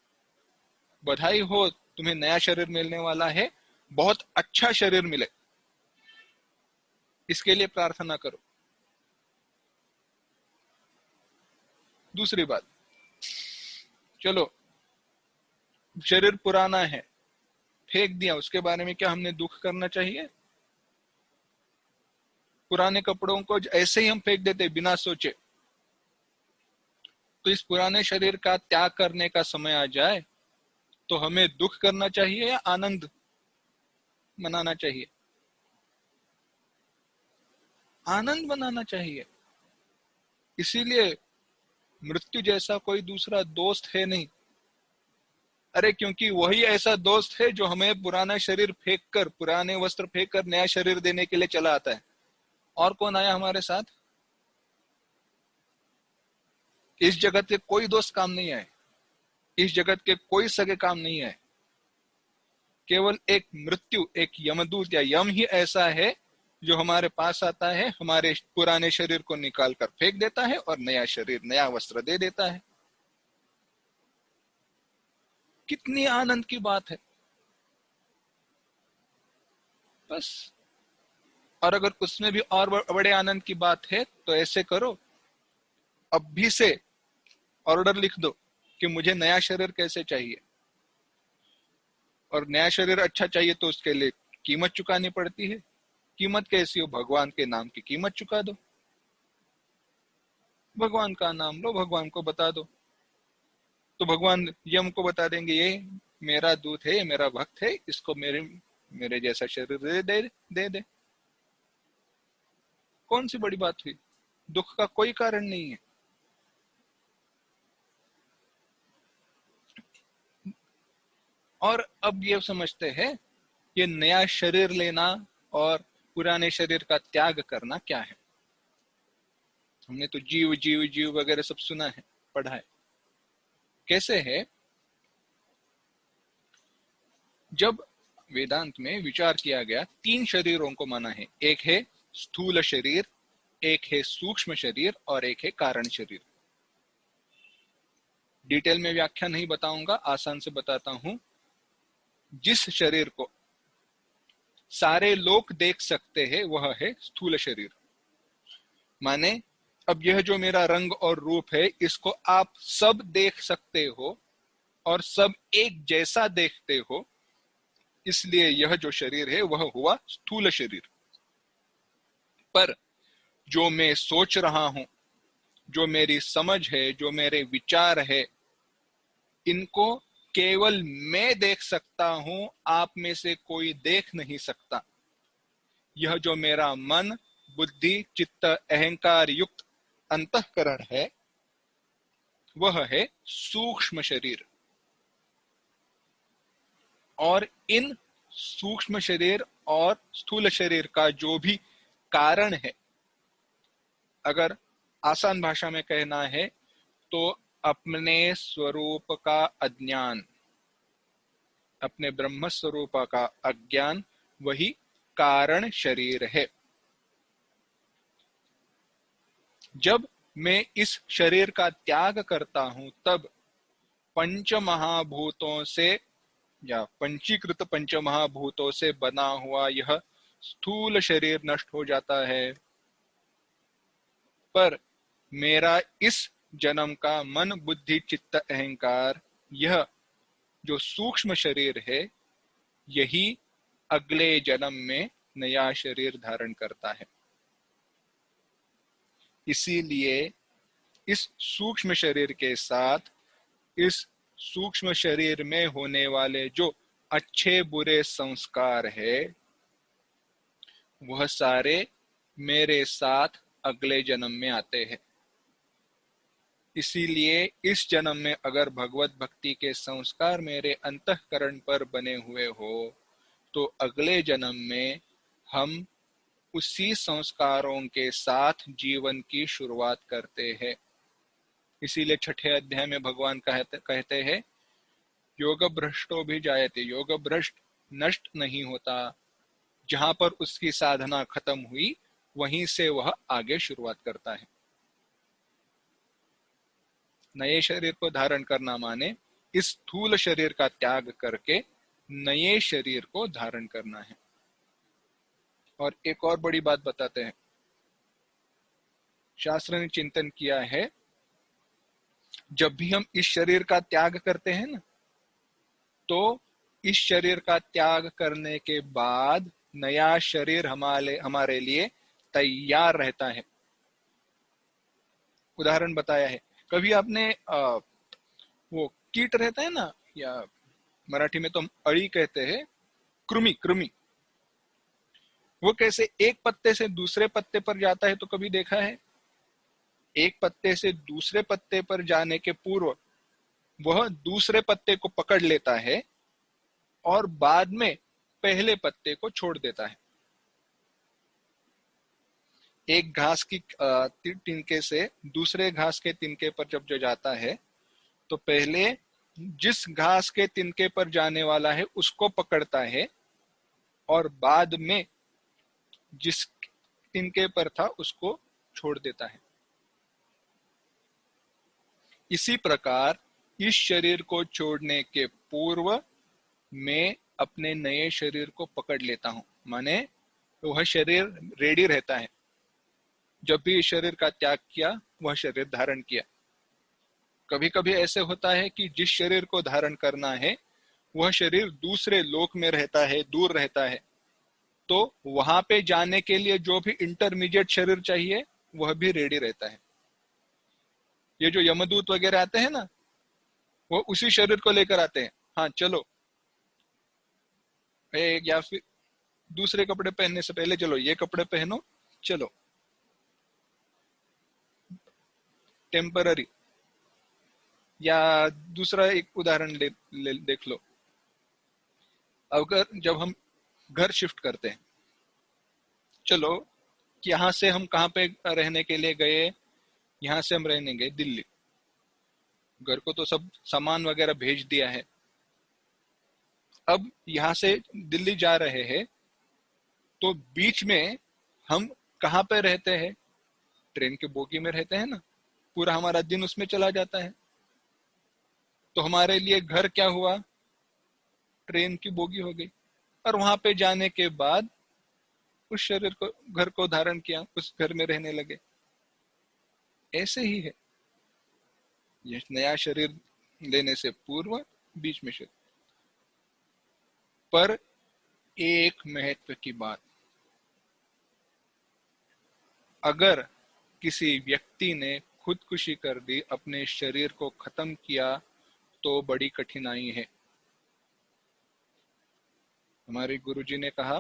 बधाई हो, तुम्हें नया शरीर मिलने वाला है, बहुत अच्छा शरीर मिले, इसके लिए प्रार्थना करो। दूसरी बात, चलो शरीर पुराना है, फेंक दिया, उसके बारे में क्या हमने दुख करना चाहिए? पुराने कपड़ों को ऐसे ही हम फेंक देते बिना सोचे, तो इस पुराने शरीर का त्याग करने का समय आ जाए तो हमें दुख करना चाहिए या आनंद मनाना चाहिए? आनंद मनाना चाहिए। इसीलिए मृत्यु जैसा कोई दूसरा दोस्त है नहीं। अरे क्योंकि वही ऐसा दोस्त है जो हमें पुराना शरीर फेंक कर, पुराने वस्त्र फेंक कर नया शरीर देने के लिए चला आता है। और कौन आया हमारे साथ? इस जगत के कोई दोस्त काम नहीं आए, इस जगत के कोई सगे काम नहीं आए। केवल एक मृत्यु, एक यमदूत या यम ही ऐसा है जो हमारे पास आता है, हमारे पुराने शरीर को निकाल कर फेंक देता है और नया शरीर, नया वस्त्र दे देता है। कितनी आनंद की बात है, बस। और अगर उसमें भी और बड़े आनंद की बात है तो ऐसे करो, अभी से ऑर्डर लिख दो कि मुझे नया शरीर कैसे चाहिए, और नया शरीर अच्छा चाहिए तो उसके लिए कीमत चुकानी पड़ती है। कीमत कैसी हो? भगवान के नाम की कीमत चुका दो, भगवान का नाम लो, भगवान को बता दो, तो भगवान यम को बता देंगे, ये मेरा दूत है, ये मेरा भक्त है, इसको मेरे मेरे जैसा शरीर दे दे। कौन सी बड़ी बात हुई? दुख का कोई कारण नहीं है। और अब ये समझते हैं कि नया शरीर लेना और पुराने शरीर का त्याग करना क्या है। हमने तो जीव जीव जीव वगैरह सब सुना है, पढ़ा है। कैसे है? जब वेदांत में विचार किया गया, 3 शरीरों को माना है। एक है स्थूल शरीर, एक है सूक्ष्म शरीर और एक है कारण शरीर। डिटेल में व्याख्या नहीं बताऊंगा, आसान से बताता हूं। जिस शरीर को सारे लोग देख सकते हैं वह है स्थूल शरीर। माने अब यह जो मेरा रंग और रूप है, इसको आप सब देख सकते हो और सब एक जैसा देखते हो, इसलिए यह जो शरीर है वह हुआ स्थूल शरीर। पर जो मैं सोच रहा हूं, जो मेरी समझ है, जो मेरे विचार है, इनको केवल मैं देख सकता हूं, आप में से कोई देख नहीं सकता। यह जो मेरा मन, बुद्धि, चित्त, अहंकार युक्त अंतःकरण है, वह है सूक्ष्म शरीर। और इन सूक्ष्म शरीर और स्थूल शरीर का जो भी कारण है, अगर आसान भाषा में कहना है तो अपने स्वरूप का अज्ञान, अपने ब्रह्म स्वरूप का अज्ञान, वही कारण शरीर है। जब मैं इस शरीर का त्याग करता हूं तब पंच महाभूतों से या पंचीकृत पंच महाभूतों से बना हुआ यह स्थूल शरीर नष्ट हो जाता है। पर मेरा इस जन्म का मन बुद्धि चित्त अहंकार, यह जो सूक्ष्म शरीर है, यही अगले जन्म में नया शरीर धारण करता है। इसीलिए इस सूक्ष्म शरीर के साथ इस सूक्ष्म शरीर में होने वाले जो अच्छे बुरे संस्कार है, वह सारे मेरे साथ अगले जन्म में आते हैं। इसीलिए इस जन्म में अगर भगवत भक्ति के संस्कार मेरे अंतःकरण पर बने हुए हो तो अगले जन्म में हम उसी संस्कारों के साथ जीवन की शुरुआत करते हैं। इसीलिए छठे अध्याय में भगवान कहते हैं, योग भ्रष्टो भी जायते, योग भ्रष्ट नष्ट नहीं होता। जहां पर उसकी साधना खत्म हुई वहीं से वह आगे शुरुआत करता है। नए शरीर को धारण करना माने इस स्थूल शरीर का त्याग करके नए शरीर को धारण करना है। और एक और बड़ी बात बताते हैं, शास्त्र ने चिंतन किया है, जब भी हम इस शरीर का त्याग करते हैं ना, तो इस शरीर का त्याग करने के बाद नया शरीर हमारे लिए तैयार रहता है। उदाहरण बताया है, कभी आपने वो कीट रहता है ना, या मराठी में तो हम अड़ी कहते हैं, कृमि कृमि, वो कैसे एक पत्ते से दूसरे पत्ते पर जाता है, तो कभी देखा है? एक पत्ते से दूसरे पत्ते पर जाने के पूर्व वह दूसरे पत्ते को पकड़ लेता है और बाद में पहले पत्ते को छोड़ देता है। एक घास की तिनके से दूसरे घास के तिनके पर जब जो जाता है, तो पहले जिस घास के तिनके पर जाने वाला है उसको पकड़ता है और बाद में जिस तिनके पर था उसको छोड़ देता है। इसी प्रकार इस शरीर को छोड़ने के पूर्व मैं अपने नए शरीर को पकड़ लेता हूं, माने वह शरीर रेडी रहता है। जब भी इस शरीर का त्याग किया वह शरीर धारण किया। कभी कभी ऐसे होता है कि जिस शरीर को धारण करना है वह शरीर दूसरे लोक में रहता है, दूर रहता है, तो वहां पे जाने के लिए जो भी इंटरमीडिएट शरीर चाहिए वह भी रेडी रहता है। ये जो यमदूत वगैरह आते हैं ना, वो उसी शरीर को लेकर आते हैं, हाँ चलो, या फिर दूसरे कपड़े पहनने से पहले चलो ये कपड़े पहनो, चलो, टेम्पररी। या दूसरा एक उदाहरण देख लो, अगर जब हम घर शिफ्ट करते हैं, चलो यहाँ से हम कहाँ पे रहने के लिए गए, यहाँ से हम रहने गए दिल्ली। घर को तो सब सामान वगैरह भेज दिया है, अब यहाँ से दिल्ली जा रहे हैं, तो बीच में हम कहाँ पे रहते हैं? ट्रेन के बोगी में रहते हैं ना, पूरा हमारा दिन उसमें चला जाता है। तो हमारे लिए घर क्या हुआ? ट्रेन की बोगी हो गई। और वहां पे जाने के बाद उस शरीर को, घर को धारण किया, उस घर में रहने लगे। ऐसे ही है, ये नया शरीर लेने से पूर्व बीच में शरीर। पर एक महत्व की बात, अगर किसी व्यक्ति ने खुदकुशी कर दी, अपने शरीर को खत्म किया, तो बड़ी कठिनाई है। हमारे गुरुजी ने कहा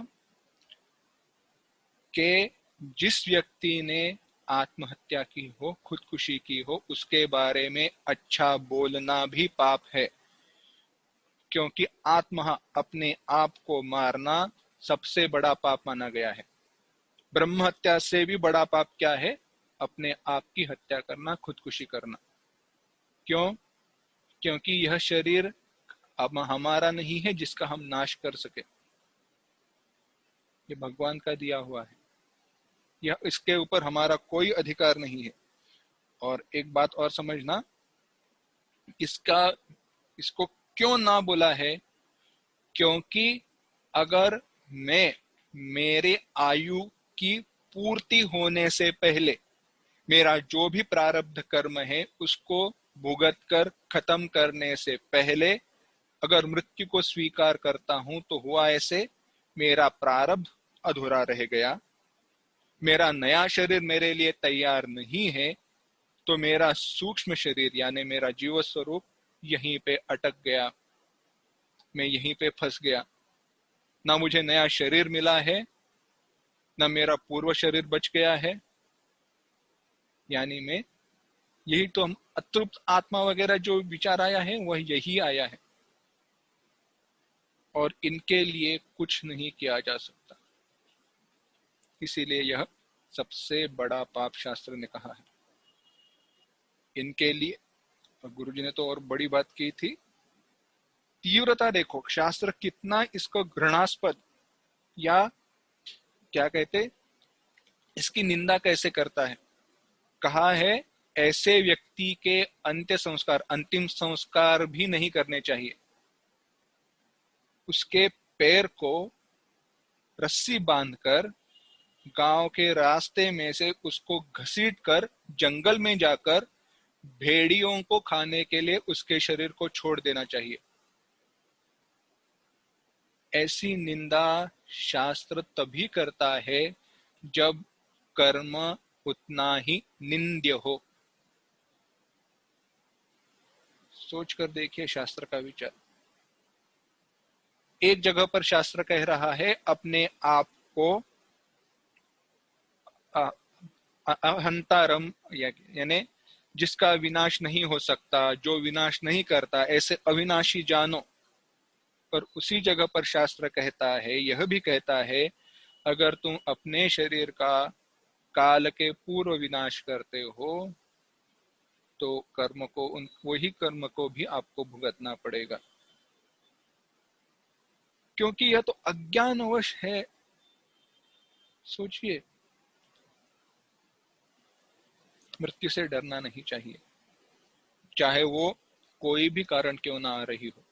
कि जिस व्यक्ति ने आत्महत्या की हो, खुदकुशी की हो, उसके बारे में अच्छा बोलना भी पाप है, क्योंकि आत्मा, अपने आप को मारना सबसे बड़ा पाप माना गया है। ब्रह्म हत्या से भी बड़ा पाप क्या है? अपने आप की हत्या करना, खुदकुशी करना। क्यों? क्योंकि यह शरीर अब हमारा नहीं है जिसका हम नाश कर सके। ये भगवान का दिया हुआ है, यह इसके ऊपर हमारा कोई अधिकार नहीं है। और एक बात और समझना, इसका इसको क्यों ना बोला है, क्योंकि अगर मैं मेरे आयु की पूर्ति होने से पहले मेरा जो भी प्रारब्ध कर्म है उसको भुगत कर खत्म करने से पहले अगर मृत्यु को स्वीकार करता हूं तो हुआ ऐसे, मेरा प्रारब्ध अधूरा रह गया, मेरा नया शरीर मेरे लिए तैयार नहीं है, तो मेरा सूक्ष्म शरीर यानी मेरा जीव स्वरूप यहीं पे अटक गया, मैं यहीं पे फंस गया। ना मुझे नया शरीर मिला है, ना मेरा पूर्व शरीर बच गया है, यानी मैं यही तो, हम अतृप्त आत्मा वगैरह जो विचार आया है वह यही आया है, और इनके लिए कुछ नहीं किया जा सकता। इसीलिए यह सबसे बड़ा पाप शास्त्र ने कहा है इनके लिए। और गुरुजी ने तो और बड़ी बात की थी, तीव्रता देखो शास्त्र कितना इसको घृणास्पद या क्या कहते, इसकी निंदा कैसे करता है। कहा है ऐसे व्यक्ति के अंत्य संस्कार, अंतिम संस्कार भी नहीं करने चाहिए। उसके पैर को रस्सी बांधकर गांव के रास्ते में से उसको घसीट कर जंगल में जाकर भेड़ियों को खाने के लिए उसके शरीर को छोड़ देना चाहिए। ऐसी निंदा शास्त्र तभी करता है जब कर्म उतना ही निंद्य हो। सोच कर देखिए शास्त्र का विचार। एक जगह पर शास्त्र कह रहा है अपने आप को अहंतारम, यानी जिसका विनाश नहीं हो सकता, जो विनाश नहीं करता, ऐसे अविनाशी जानो। पर उसी जगह पर शास्त्र कहता है, यह भी कहता है, अगर तुम अपने शरीर का काल के पूर्व विनाश करते हो तो कर्म को, उन वही कर्म को भी आपको भुगतना पड़ेगा, क्योंकि यह तो अज्ञानवश है। सोचिए, मृत्यु से डरना नहीं चाहिए, चाहे वो कोई भी कारण क्यों ना आ रही हो।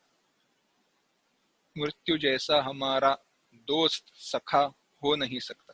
मृत्यु जैसा हमारा दोस्त सखा हो नहीं सकता।